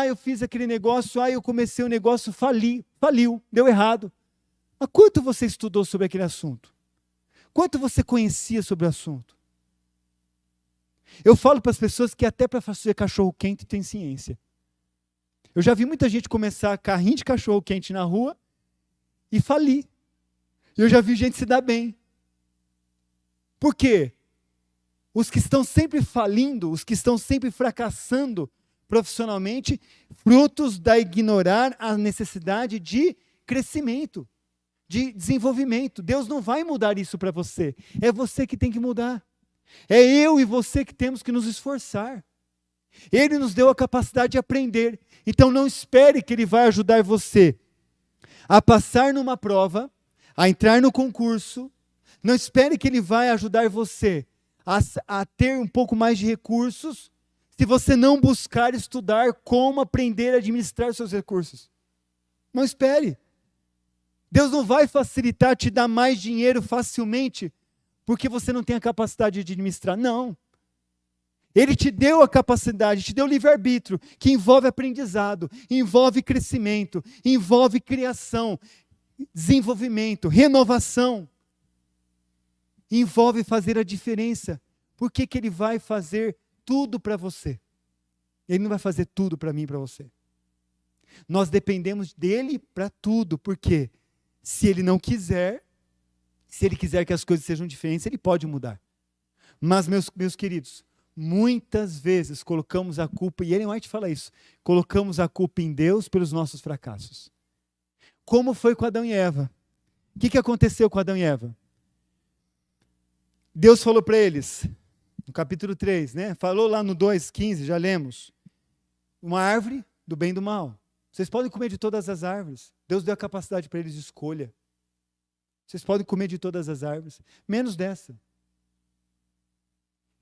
Eu fiz aquele negócio, eu comecei o negócio, faliu, deu errado. Mas quanto você estudou sobre aquele assunto? Quanto você conhecia sobre o assunto? Eu falo para as pessoas que até para fazer cachorro-quente tem ciência. Eu já vi muita gente começar carrinho de cachorro-quente na rua e falir. Eu já vi gente se dar bem. Por quê? Os que estão sempre falindo, os que estão sempre fracassando profissionalmente, frutos da ignorar a necessidade de crescimento, de desenvolvimento. Deus não vai mudar isso para você. É você que tem que mudar. É eu e você que temos que nos esforçar. Ele nos deu a capacidade de aprender. Então não espere que Ele vai ajudar você a passar numa prova, a entrar no concurso. Não espere que Ele vai ajudar você a ter um pouco mais de recursos, se você não buscar estudar como aprender a administrar seus recursos. Não espere. Deus não vai facilitar te dar mais dinheiro facilmente, porque você não tem a capacidade de administrar. Não. Ele te deu a capacidade, te deu o livre-arbítrio, que envolve aprendizado, envolve crescimento, envolve criação, desenvolvimento, renovação. Envolve fazer a diferença. Por que Ele vai fazer tudo para você? Ele não vai fazer tudo para mim e para você. Nós dependemos dEle para tudo, porque se Ele não quiser, se Ele quiser que as coisas sejam diferentes, Ele pode mudar. Mas, meus queridos, muitas vezes colocamos a culpa, e Ellen White fala isso, colocamos a culpa em Deus pelos nossos fracassos. Como foi com Adão e Eva? O que aconteceu com Adão e Eva? Deus falou para eles, no capítulo 3, né? Falou lá no 2:15, já lemos, uma árvore do bem e do mal. Vocês podem comer de todas as árvores. Deus deu a capacidade para eles de escolha. Vocês podem comer de todas as árvores, menos dessa.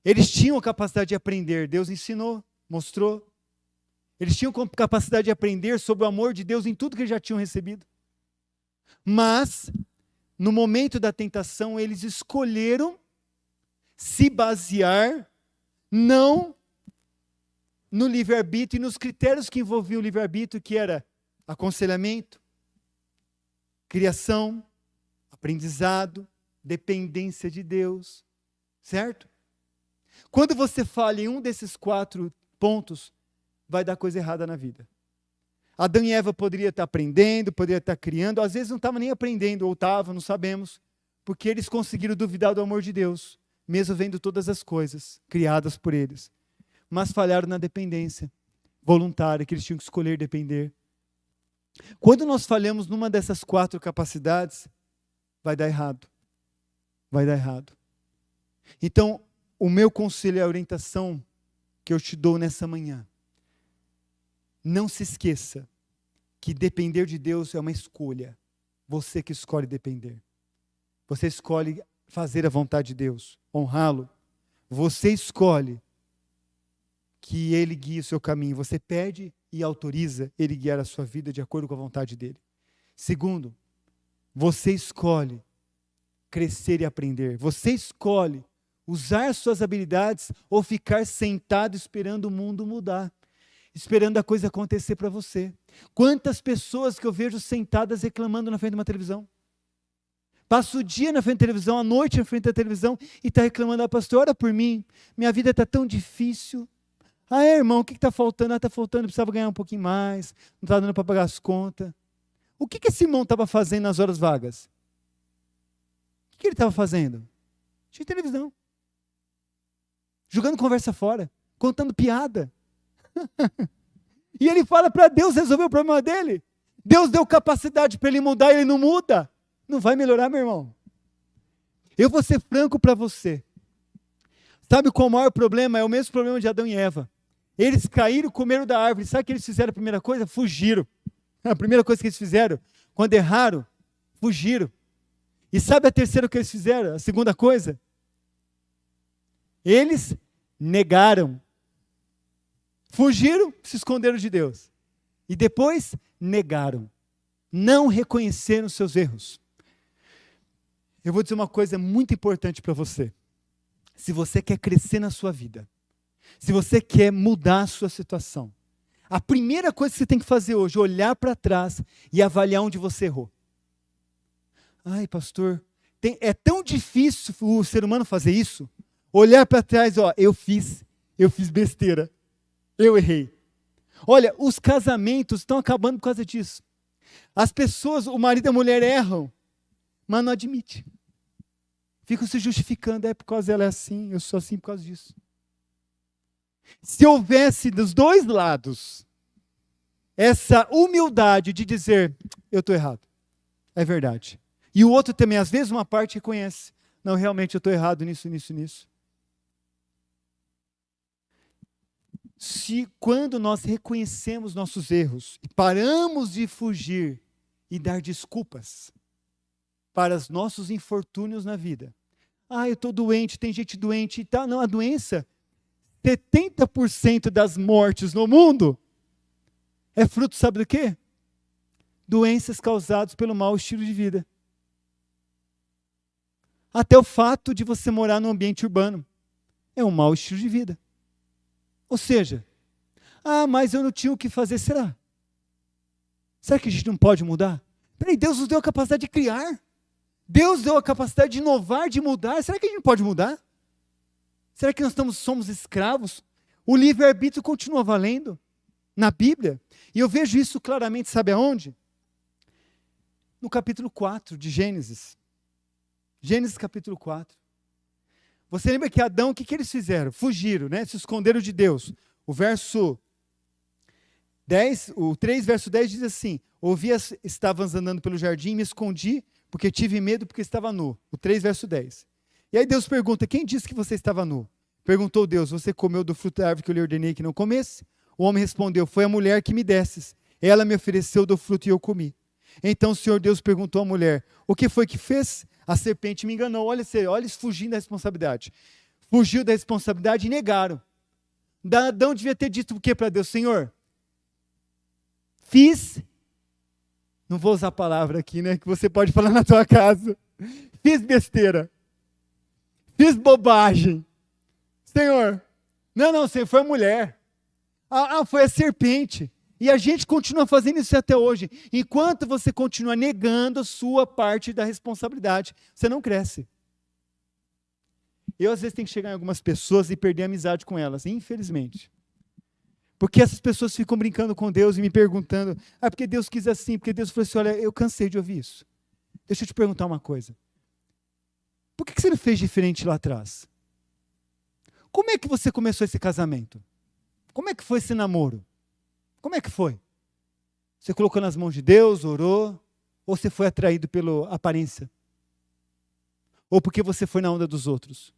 Eles tinham a capacidade de aprender, Deus ensinou, mostrou. Eles tinham a capacidade de aprender sobre o amor de Deus em tudo que eles já tinham recebido. Mas, no momento da tentação, eles escolheram se basear não no livre-arbítrio e nos critérios que envolviam o livre-arbítrio, que era aconselhamento, criação, aprendizado, dependência de Deus, certo? Quando você falha em um desses 4 pontos, vai dar coisa errada na vida. Adão e Eva poderiam estar aprendendo, poderiam estar criando, às vezes não estavam nem aprendendo, ou estavam, não sabemos, porque eles conseguiram duvidar do amor de Deus, mesmo vendo todas as coisas criadas por eles. Mas falharam na dependência voluntária, que eles tinham que escolher depender. Quando nós falhamos numa dessas 4 capacidades, vai dar errado. Vai dar errado. Então, o meu conselho e a orientação que eu te dou nessa manhã, não se esqueça que depender de Deus é uma escolha. Você que escolhe depender. Você escolhe fazer a vontade de Deus, honrá-lo. Você escolhe que Ele guie o seu caminho. Você pede e autoriza Ele guiar a sua vida de acordo com a vontade dEle. Segundo, você escolhe crescer e aprender. Você escolhe usar suas habilidades ou ficar sentado esperando o mundo mudar. Esperando a coisa acontecer para você. Quantas pessoas que eu vejo sentadas reclamando na frente de uma televisão. Passa o dia na frente da televisão, a noite na frente da televisão e está reclamando, pastor, ora por mim, minha vida está tão difícil. Irmão, o que está faltando? Está faltando, eu precisava ganhar um pouquinho mais, não está dando para pagar as contas. O que esse irmão estava fazendo nas horas vagas? O que ele estava fazendo? Tinha televisão. Jogando conversa fora, contando piada. E ele fala para Deus resolver o problema dele. Deus deu capacidade para ele mudar e ele não muda. Não vai melhorar, meu irmão. Eu vou ser franco para você. Sabe qual é o maior problema? É o mesmo problema de Adão e Eva. Eles caíram, comeram da árvore. Sabe o que eles fizeram a primeira coisa? Fugiram. A primeira coisa que eles fizeram, quando erraram, fugiram. E sabe a terceira que eles fizeram? A segunda coisa? Eles negaram. Fugiram, se esconderam de Deus. E depois negaram. Não reconheceram seus erros. Eu vou dizer uma coisa muito importante para você. Se você quer crescer na sua vida, se você quer mudar a sua situação, a primeira coisa que você tem que fazer hoje é olhar para trás e avaliar onde você errou. Pastor, é tão difícil o ser humano fazer isso? Olhar para trás, eu fiz besteira, eu errei. Olha, os casamentos estão acabando por causa disso. As pessoas, o marido e a mulher erram, mas não admite. Ficam se justificando, por causa dela é assim, eu sou assim por causa disso. Se houvesse dos dois lados essa humildade de dizer, eu estou errado, é verdade. E o outro também, às vezes uma parte reconhece. Não, realmente eu estou errado nisso. Quando nós reconhecemos nossos erros e paramos de fugir e dar desculpas para os nossos infortúnios na vida. Eu estou doente, tem gente doente e tal. Não, a doença, 70% das mortes no mundo é fruto, sabe do quê? Doenças causadas pelo mau estilo de vida. Até o fato de você morar num ambiente urbano é um mau estilo de vida. Ou seja, mas eu não tinha o que fazer, será? Será que a gente não pode mudar? Peraí, Deus nos deu a capacidade de criar. Deus deu a capacidade de inovar, de mudar. Será que a gente não pode mudar? Será que nós somos escravos? O livre-arbítrio continua valendo na Bíblia. E eu vejo isso claramente, sabe aonde? No capítulo 4 de Gênesis. Gênesis capítulo 4. Você lembra que Adão, o que eles fizeram? Fugiram, né? Se esconderam de Deus. O verso 10, o 3, verso 10 diz assim: estavas andando pelo jardim, me escondi, porque tive medo, porque estava nu. O 3, verso 10. E aí Deus pergunta: quem disse que você estava nu? Perguntou Deus: você comeu do fruto da árvore que eu lhe ordenei que não comesse? O homem respondeu: foi a mulher que me desses. Ela me ofereceu do fruto e eu comi. Então o Senhor Deus perguntou à mulher: o que foi que fez? A serpente me enganou. Olha eles fugindo da responsabilidade. Fugiu da responsabilidade e negaram. Adão devia ter dito o que para Deus? Senhor, não vou usar a palavra aqui, né, que você pode falar na tua casa. Fiz besteira. Fiz bobagem. Senhor, não, Senhor, foi a mulher. Foi a serpente. E a gente continua fazendo isso até hoje. Enquanto você continua negando a sua parte da responsabilidade, você não cresce. Eu, às vezes, tenho que chegar em algumas pessoas e perder a amizade com elas, infelizmente. Porque essas pessoas ficam brincando com Deus e me perguntando: porque Deus quis assim, porque Deus falou assim. Olha, eu cansei de ouvir isso. Deixa eu te perguntar uma coisa. Por que você não fez diferente lá atrás? Como é que você começou esse casamento? Como é que foi esse namoro? Como é que foi? Você colocou nas mãos de Deus, orou? Ou você foi atraído pela aparência? Ou porque você foi na onda dos outros?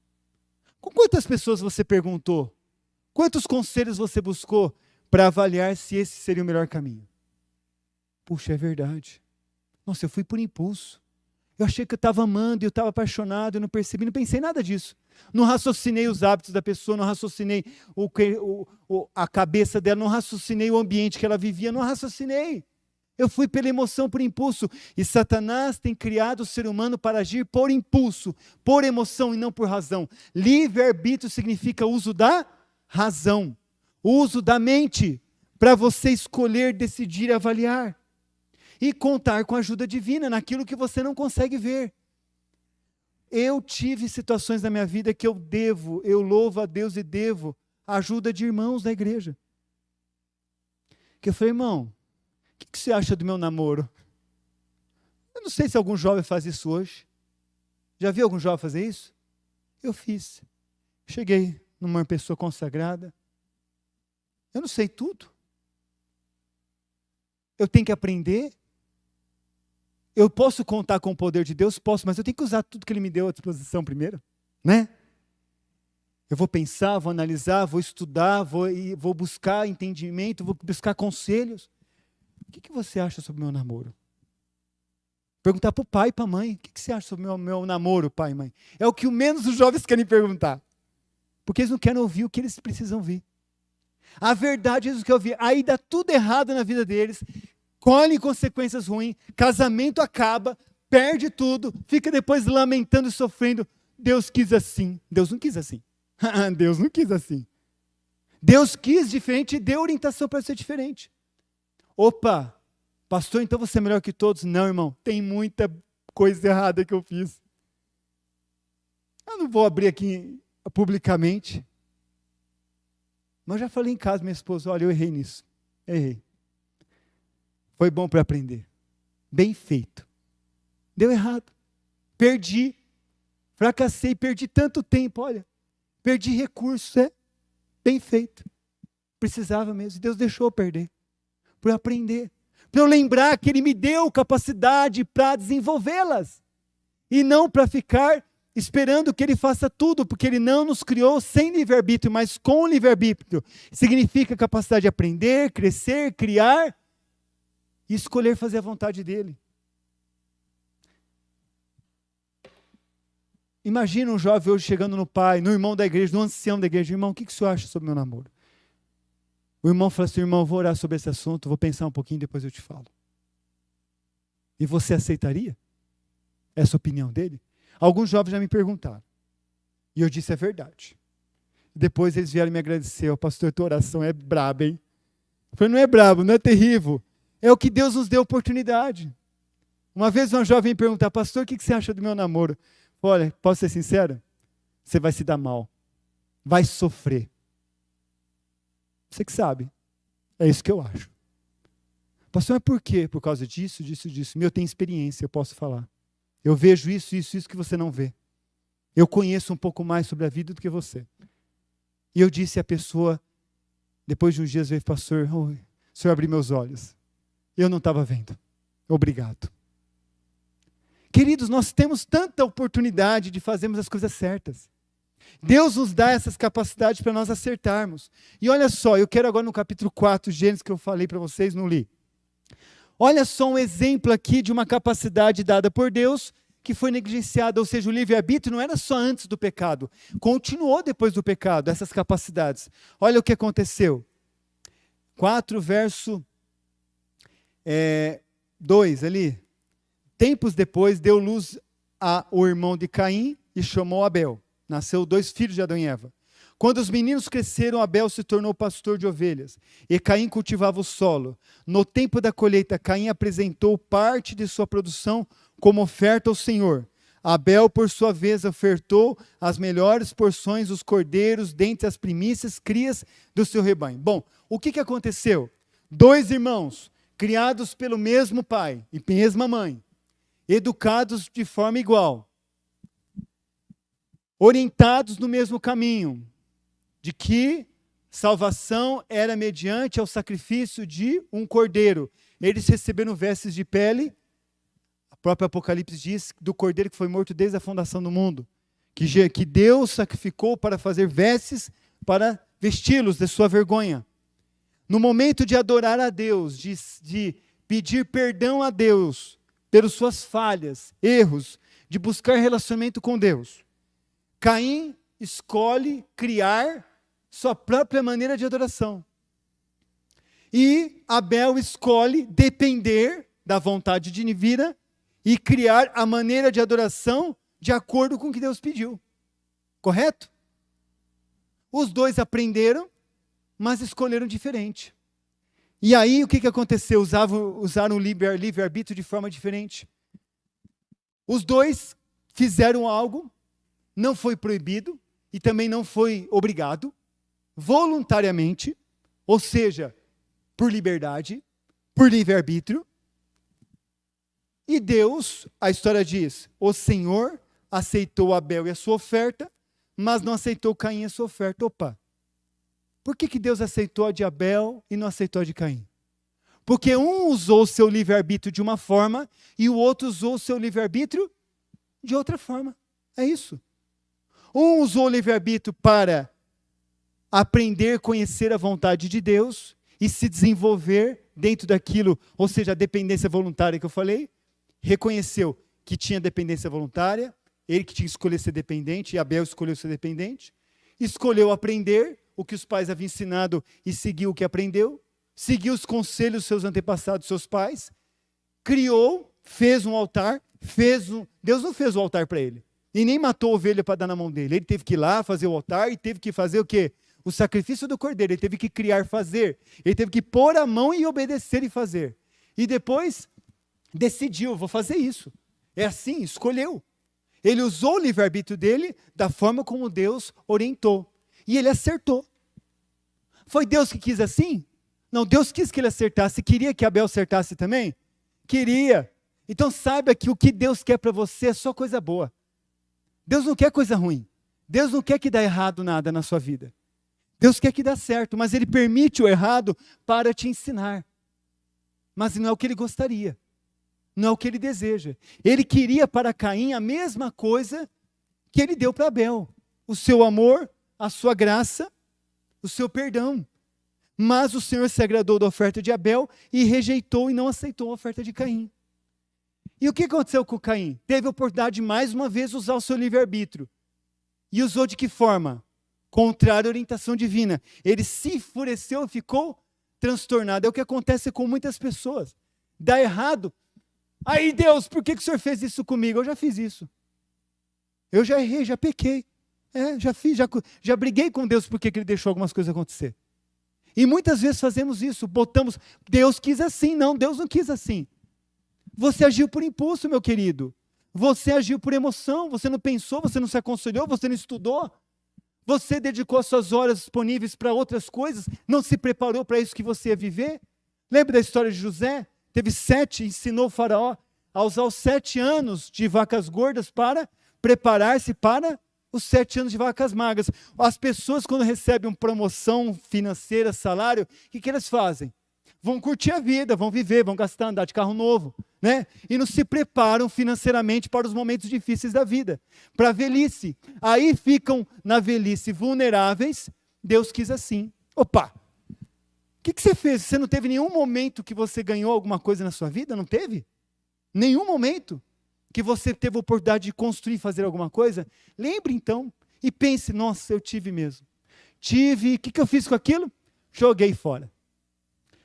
Com quantas pessoas você perguntou? Quantos conselhos você buscou para avaliar se esse seria o melhor caminho? Puxa, é verdade. Nossa, eu fui por impulso. Eu achei que eu estava amando, eu estava apaixonado, eu não percebi, não pensei nada disso. Não raciocinei os hábitos da pessoa, não raciocinei a cabeça dela, não raciocinei o ambiente que ela vivia, não raciocinei. Eu fui pela emoção, por impulso. E Satanás tem criado o ser humano para agir por impulso, por emoção e não por razão. Livre-arbítrio significa uso da razão, uso da mente, para você escolher, decidir, avaliar. E contar com a ajuda divina naquilo que você não consegue ver. Eu tive situações na minha vida que eu louvo a Deus e devo a ajuda de irmãos da igreja. Que eu falei: irmão, o que você acha do meu namoro? Eu não sei se algum jovem faz isso hoje. Já viu algum jovem fazer isso? Eu fiz. Cheguei numa pessoa consagrada. Eu não sei tudo. Eu tenho que aprender. Eu posso contar com o poder de Deus? Posso, mas eu tenho que usar tudo que Ele me deu à disposição primeiro, né? Eu vou pensar, vou analisar, vou estudar, vou buscar entendimento, vou buscar conselhos. O que você acha sobre o meu namoro? Perguntar para o pai e para a mãe: o que você acha sobre o meu namoro, pai e mãe? É o que o menos os jovens querem perguntar. Porque eles não querem ouvir o que eles precisam ouvir. A verdade eles querem ouvir. Aí dá tudo errado na vida deles. Colhe consequências ruins, casamento acaba, perde tudo, fica depois lamentando e sofrendo. Deus quis assim. Deus não quis assim. Deus não quis assim. Deus quis diferente e deu orientação para ser diferente. Opa, pastor, então você é melhor que todos? Não, irmão, tem muita coisa errada que eu fiz. Eu não vou abrir aqui publicamente. Mas eu já falei em casa, minha esposa: olha, eu errei nisso. Errei. Foi bom para aprender. Bem feito. Deu errado. Perdi. Fracassei, perdi tanto tempo, olha. Perdi recursos, bem feito. Precisava mesmo. Deus deixou eu perder. Para eu aprender. Para eu lembrar que Ele me deu capacidade para desenvolvê-las. E não para ficar esperando que ele faça tudo, porque ele não nos criou sem livre-arbítrio, mas com livre-arbítrio. Significa capacidade de aprender, crescer, criar e escolher fazer a vontade dele. Imagina um jovem hoje chegando no pai, no irmão da igreja, no ancião da igreja: irmão, o que o senhor acha sobre meu namoro? O irmão fala assim: irmão, vou orar sobre esse assunto, vou pensar um pouquinho, depois eu te falo. E você aceitaria essa opinião dele? Alguns jovens já me perguntaram. E eu disse: é verdade. Depois eles vieram me agradecer: pastor, tua oração é braba, hein? Eu falei: não é brabo, não é terrível. É o que Deus nos deu oportunidade. Uma vez uma jovem me perguntou: pastor, o que você acha do meu namoro? Olha, posso ser sincero? Você vai se dar mal. Vai sofrer. Você que sabe. É isso que eu acho. Pastor, mas por quê? Por causa disso, disso, disso. Eu tenho experiência, eu posso falar. Eu vejo isso, isso, isso que você não vê. Eu conheço um pouco mais sobre a vida do que você. E eu disse à pessoa, depois de uns dias, veio: pastor, o senhor abriu meus olhos. Eu não estava vendo. Obrigado. Queridos, nós temos tanta oportunidade de fazermos as coisas certas. Deus nos dá essas capacidades para nós acertarmos. E olha só, eu quero agora no capítulo 4, Gênesis, que eu falei para vocês, não li. Olha só um exemplo aqui de uma capacidade dada por Deus que foi negligenciada, ou seja, o livre-arbítrio não era só antes do pecado, continuou depois do pecado, essas capacidades. Olha o que aconteceu. 4, verso 2 ali. Tempos depois deu luz ao irmão de Caim e chamou Abel. Nasceu 2 filhos de Adão e Eva. Quando os meninos cresceram, Abel se tornou pastor de ovelhas, e Caim cultivava o solo. No tempo da colheita, Caim apresentou parte de sua produção como oferta ao Senhor. Abel, por sua vez, ofertou as melhores porções dos cordeiros dentre as primícias, crias do seu rebanho. Bom, o que aconteceu? 2 irmãos, criados pelo mesmo pai e mesma mãe, educados de forma igual, orientados no mesmo caminho, de que salvação era mediante ao sacrifício de um cordeiro. Eles receberam vestes de pele, o próprio Apocalipse diz, do cordeiro que foi morto desde a fundação do mundo, que Deus sacrificou para fazer vestes, para vesti-los de sua vergonha. No momento de adorar a Deus, de pedir perdão a Deus pelas suas falhas, erros, de buscar relacionamento com Deus, Caim escolhe criar sua própria maneira de adoração. E Abel escolhe depender da vontade divina e criar a maneira de adoração de acordo com o que Deus pediu. Correto? Os 2 aprenderam, mas escolheram diferente. E aí o que aconteceu? Usaram o livre-arbítrio de forma diferente. Os 2 fizeram algo, não foi proibido e também não foi obrigado, voluntariamente, ou seja, por liberdade, por livre-arbítrio. E Deus, a história diz, o Senhor aceitou Abel e a sua oferta, mas não aceitou Caim e a sua oferta. Opa! Por que Deus aceitou a de Abel e não aceitou a de Caim? Porque um usou o seu livre-arbítrio de uma forma e o outro usou o seu livre-arbítrio de outra forma. É isso. Um usou o livre-arbítrio para aprender a conhecer a vontade de Deus e se desenvolver dentro daquilo, ou seja, a dependência voluntária que eu falei. Reconheceu que tinha dependência voluntária, ele que tinha que escolher ser dependente, e Abel escolheu ser dependente. Escolheu aprender o que os pais haviam ensinado e seguiu o que aprendeu. Seguiu os conselhos dos seus antepassados, seus pais. Criou, fez um altar, Deus não fez o altar para ele. E nem matou a ovelha para dar na mão dele. Ele teve que ir lá fazer o altar e teve que fazer o quê? O sacrifício do cordeiro. Ele teve que criar, fazer. Ele teve que pôr a mão e obedecer e fazer. E depois decidiu, vou fazer isso. É assim, escolheu. Ele usou o livre-arbítrio dele da forma como Deus orientou. E ele acertou. Foi Deus que quis assim? Não, Deus quis que ele acertasse. Queria que Abel acertasse também? Queria. Então saiba que o que Deus quer para você é só coisa boa. Deus não quer coisa ruim. Deus não quer que dê errado nada na sua vida. Deus quer que dê certo, mas Ele permite o errado para te ensinar. Mas não é o que Ele gostaria. não é o que ele deseja. Ele queria para Caim a mesma coisa que ele deu para Abel: o seu amor, a sua graça, o seu perdão. Mas o Senhor se agradou da oferta de Abel e rejeitou e não aceitou a oferta de Caim. E o que aconteceu com Caim? Teve a oportunidade de mais uma vez usar o seu livre-arbítrio. E usou de que forma? Contrário à orientação divina. Ele se enfureceu e ficou transtornado. É o que acontece com muitas pessoas. Dá errado. Aí Deus, por que o Senhor fez isso comigo? Eu já fiz isso. Eu já errei, já pequei. Já fiz, já briguei com Deus porque Ele deixou algumas coisas acontecer. E muitas vezes fazemos isso, botamos, Deus quis assim. Não, Deus não quis assim. Você agiu por impulso, meu querido. Você agiu por emoção, você não pensou, você não se aconselhou, você não estudou. Você dedicou as suas horas disponíveis para outras coisas, não se preparou para isso que você ia viver. Lembra da história de José? Teve 7, ensinou o faraó a usar os 7 anos de vacas gordas para preparar-se para os 7 anos de vacas magras. As pessoas, quando recebem uma promoção financeira, salário, o que elas fazem? Vão curtir a vida, vão viver, vão gastar, andar de carro novo, né? E não se preparam financeiramente para os momentos difíceis da vida, para a velhice. Aí ficam na velhice vulneráveis. Deus quis assim. Opa! O que você fez? Você não teve nenhum momento que você ganhou alguma coisa na sua vida? Não teve? Nenhum momento que você teve a oportunidade de construir, fazer alguma coisa? Lembre então e pense: nossa, eu tive mesmo. Tive, o que eu fiz com aquilo? Joguei fora.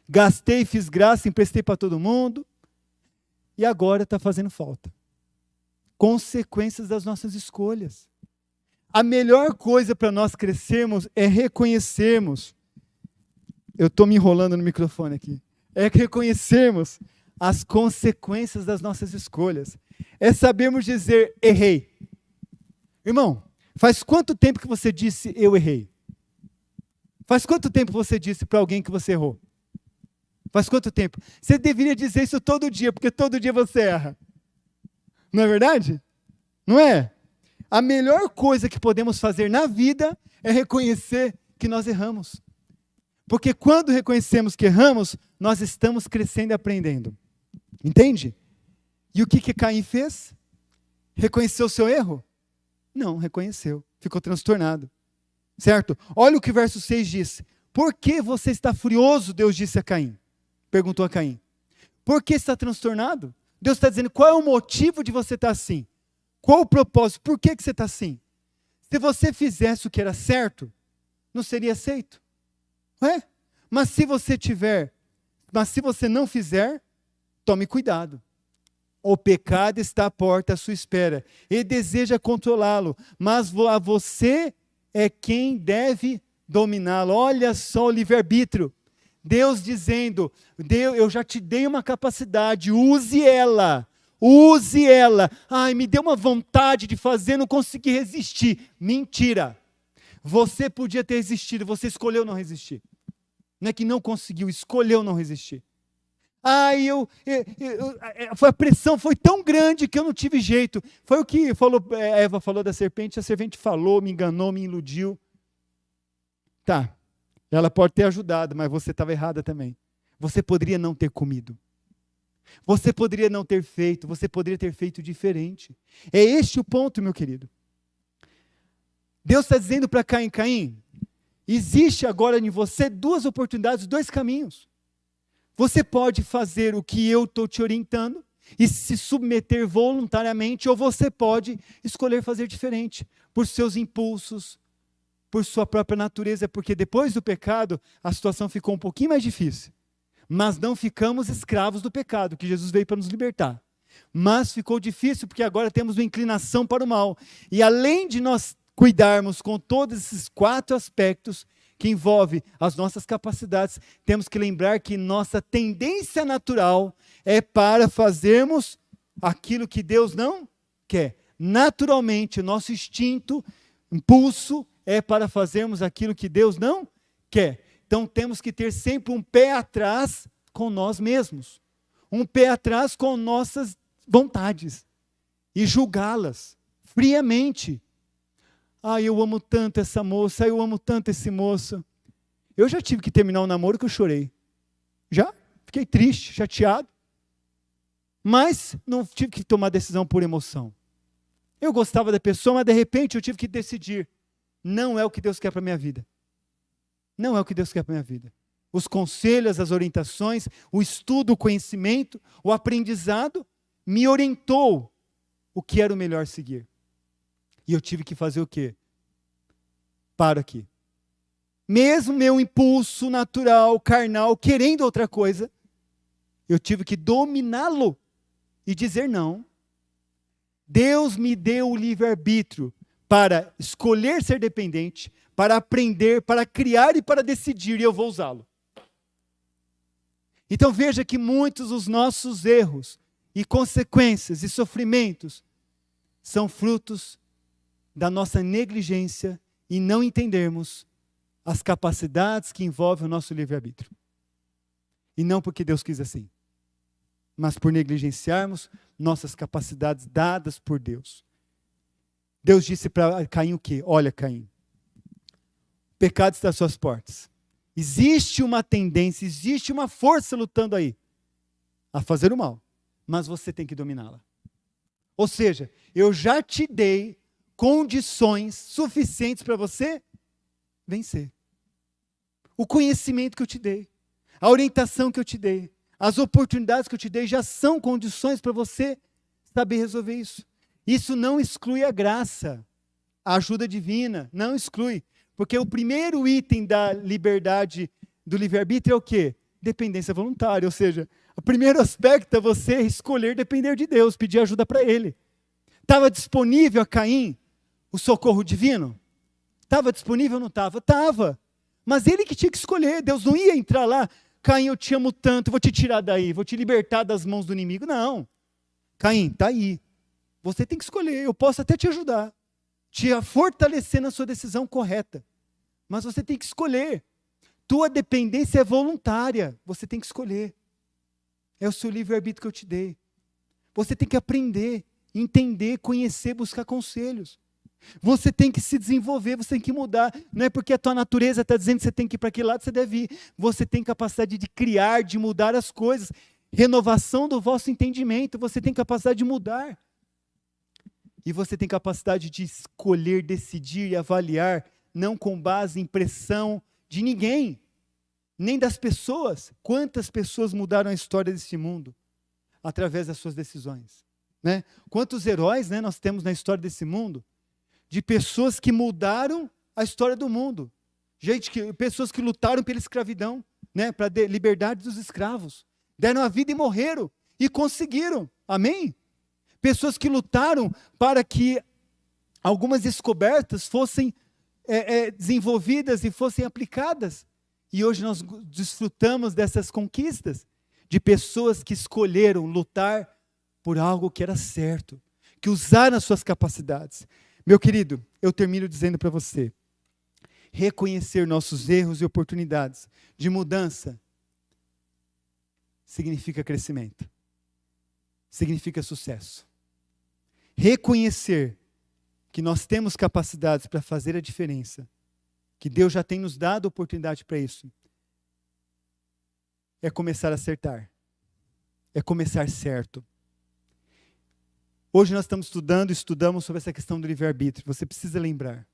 Gastei, fiz graça, emprestei para todo mundo. E agora está fazendo falta. Consequências das nossas escolhas. A melhor coisa para nós crescermos é reconhecermos. Eu estou me enrolando no microfone aqui. É reconhecermos as consequências das nossas escolhas. É sabermos dizer: errei. Irmão, faz quanto tempo que você disse eu errei? Faz quanto tempo você disse para alguém que você errou? Faz quanto tempo? Você deveria dizer isso todo dia, porque todo dia você erra. Não é verdade? Não é? A melhor coisa que podemos fazer na vida é reconhecer que nós erramos. Porque quando reconhecemos que erramos, nós estamos crescendo e aprendendo. Entende? E o que Caim fez? Reconheceu o seu erro? Não, reconheceu. Ficou transtornado. Certo? Olha o que o verso 6 diz. Por que você está furioso? Deus disse a Caim. Perguntou a Caim. Por que está transtornado? Deus está dizendo: qual é o motivo de você estar assim? Qual o propósito? Por que você está assim? Se você fizesse o que era certo, não seria aceito. Não é? Mas se você não fizer, tome cuidado. O pecado está à porta à sua espera. Ele deseja controlá-lo, mas você é quem deve dominá-lo. Olha só o livre-arbítrio. Deus dizendo: eu já te dei uma capacidade, use ela. Use ela. Ai, me deu uma vontade de fazer, não consegui resistir. Mentira. Você podia ter resistido, você escolheu não resistir. Não é que não conseguiu, escolheu não resistir. Ai, a pressão foi tão grande que eu não tive jeito. Foi o que Eva falou da serpente, a serpente falou, me enganou, me iludiu. Tá. Ela pode ter ajudado, mas você estava errada também. Você poderia não ter comido. Você poderia não ter feito, você poderia ter feito diferente. É este o ponto, meu querido. Deus está dizendo para Caim: Caim, existe agora em você 2 oportunidades, 2 caminhos. Você pode fazer o que eu estou te orientando e se submeter voluntariamente, ou você pode escolher fazer diferente, por seus impulsos, por sua própria natureza, porque depois do pecado, a situação ficou um pouquinho mais difícil. Mas não ficamos escravos do pecado, que Jesus veio para nos libertar. Mas ficou difícil porque agora temos uma inclinação para o mal. E além de nós cuidarmos com todos esses 4 aspectos, que envolve as nossas capacidades, temos que lembrar que nossa tendência natural é para fazermos aquilo que Deus não quer. Naturalmente, o nosso instinto, impulso, é para fazermos aquilo que Deus não quer. Então temos que ter sempre um pé atrás com nós mesmos. Um pé atrás com nossas vontades. E julgá-las friamente. Ah, eu amo tanto essa moça, eu amo tanto esse moço. Eu já tive que terminar um namoro que eu chorei. Já? Fiquei triste, chateado. Mas não tive que tomar decisão por emoção. Eu gostava da pessoa, mas de repente eu tive que decidir. Não é o que Deus quer para a minha vida. Não é o que Deus quer para a minha vida. Os conselhos, as orientações, o estudo, o conhecimento, o aprendizado me orientou o que era o melhor seguir. E eu tive que fazer o quê? Paro aqui. Mesmo meu impulso natural, carnal, querendo outra coisa, eu tive que dominá-lo e dizer não. Deus me deu o livre-arbítrio para escolher ser dependente, para aprender, para criar e para decidir, e eu vou usá-lo. Então veja que muitos dos nossos erros e consequências e sofrimentos são frutos da nossa negligência e não entendermos as capacidades que envolvem o nosso livre-arbítrio. E não porque Deus quis assim, mas por negligenciarmos nossas capacidades dadas por Deus. Deus disse para Caim o quê? Olha, Caim, o pecado está às suas portas. Existe uma tendência, existe uma força lutando aí a fazer o mal, mas você tem que dominá-la. Ou seja, eu já te dei condições suficientes para você vencer. O conhecimento que eu te dei, a orientação que eu te dei, as oportunidades que eu te dei já são condições para você saber resolver isso. Isso não exclui a graça, a ajuda divina, não exclui. Porque o primeiro item da liberdade, do livre-arbítrio é o quê? Dependência voluntária, ou seja, o primeiro aspecto é você escolher depender de Deus, pedir ajuda para Ele. Estava disponível a Caim o socorro divino? Estava disponível ou não estava? Estava. Mas ele que tinha que escolher, Deus não ia entrar lá, Caim, eu te amo tanto, vou te tirar daí, vou te libertar das mãos do inimigo. Não. Caim, está aí. Você tem que escolher, eu posso até te ajudar, te fortalecer na sua decisão correta. Mas você tem que escolher. Tua dependência é voluntária, você tem que escolher. É o seu livre-arbítrio que eu te dei. Você tem que aprender, entender, conhecer, buscar conselhos. Você tem que se desenvolver, você tem que mudar. Não é porque a tua natureza está dizendo que você tem que ir para aquele lado, você deve ir. Você tem capacidade de criar, de mudar as coisas. Renovação do vosso entendimento, você tem capacidade de mudar. E você tem capacidade de escolher, decidir e avaliar, não com base em pressão de ninguém, nem das pessoas. Quantas pessoas mudaram a história desse mundo através das suas decisões? Né? Quantos heróis, né, nós temos na história desse mundo? De pessoas que mudaram a história do mundo. Pessoas que lutaram pela escravidão, né, para a liberdade dos escravos. Deram a vida e morreram. E conseguiram. Amém? Pessoas que lutaram para que algumas descobertas fossem desenvolvidas e fossem aplicadas. E hoje nós desfrutamos dessas conquistas de pessoas que escolheram lutar por algo que era certo, que usaram as suas capacidades. Meu querido, eu termino dizendo para você, reconhecer nossos erros e oportunidades de mudança significa crescimento, significa sucesso. Reconhecer que nós temos capacidades para fazer a diferença, que Deus já tem nos dado oportunidade para isso, é começar a acertar, é começar certo. Hoje nós estudamos sobre essa questão do livre-arbítrio. Você precisa lembrar,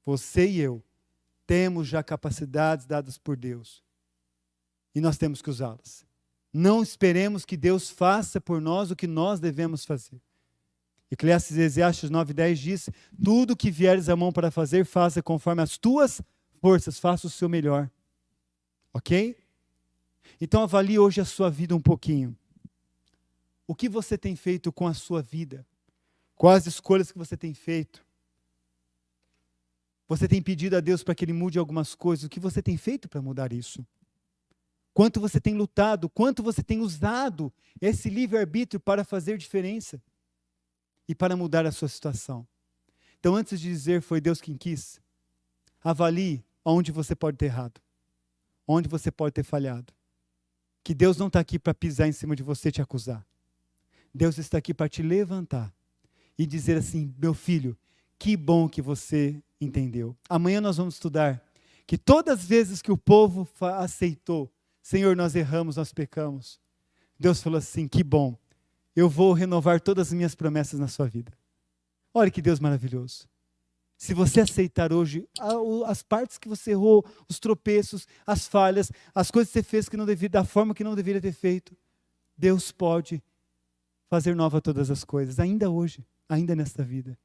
você e eu temos já capacidades dadas por Deus, e nós temos que usá-las. Não esperemos que Deus faça por nós o que nós devemos fazer. Eclesiastes 9:10 diz, tudo que vieres à mão para fazer, faça conforme as tuas forças, faça o seu melhor. Ok? Então avalie hoje a sua vida um pouquinho. O que você tem feito com a sua vida? Quais as escolhas que você tem feito? Você tem pedido a Deus para que Ele mude algumas coisas? O que você tem feito para mudar isso? Quanto você tem lutado? Quanto você tem usado esse livre-arbítrio para fazer diferença? E para mudar a sua situação? Então, antes de dizer foi Deus quem quis, avalie onde você pode ter errado. Onde você pode ter falhado. Que Deus não está aqui para pisar em cima de você e te acusar. Deus está aqui para te levantar e dizer assim, meu filho, que bom que você entendeu. Amanhã nós vamos estudar que todas as vezes que o povo aceitou, Senhor, nós erramos, nós pecamos. Deus falou assim, que bom eu vou renovar todas as minhas promessas na sua vida. Olha que Deus maravilhoso. Se você aceitar hoje as partes que você errou, os tropeços, as falhas, as coisas que você fez que não devia, da forma que não deveria ter feito, Deus pode fazer nova todas as coisas, ainda hoje, ainda nesta vida.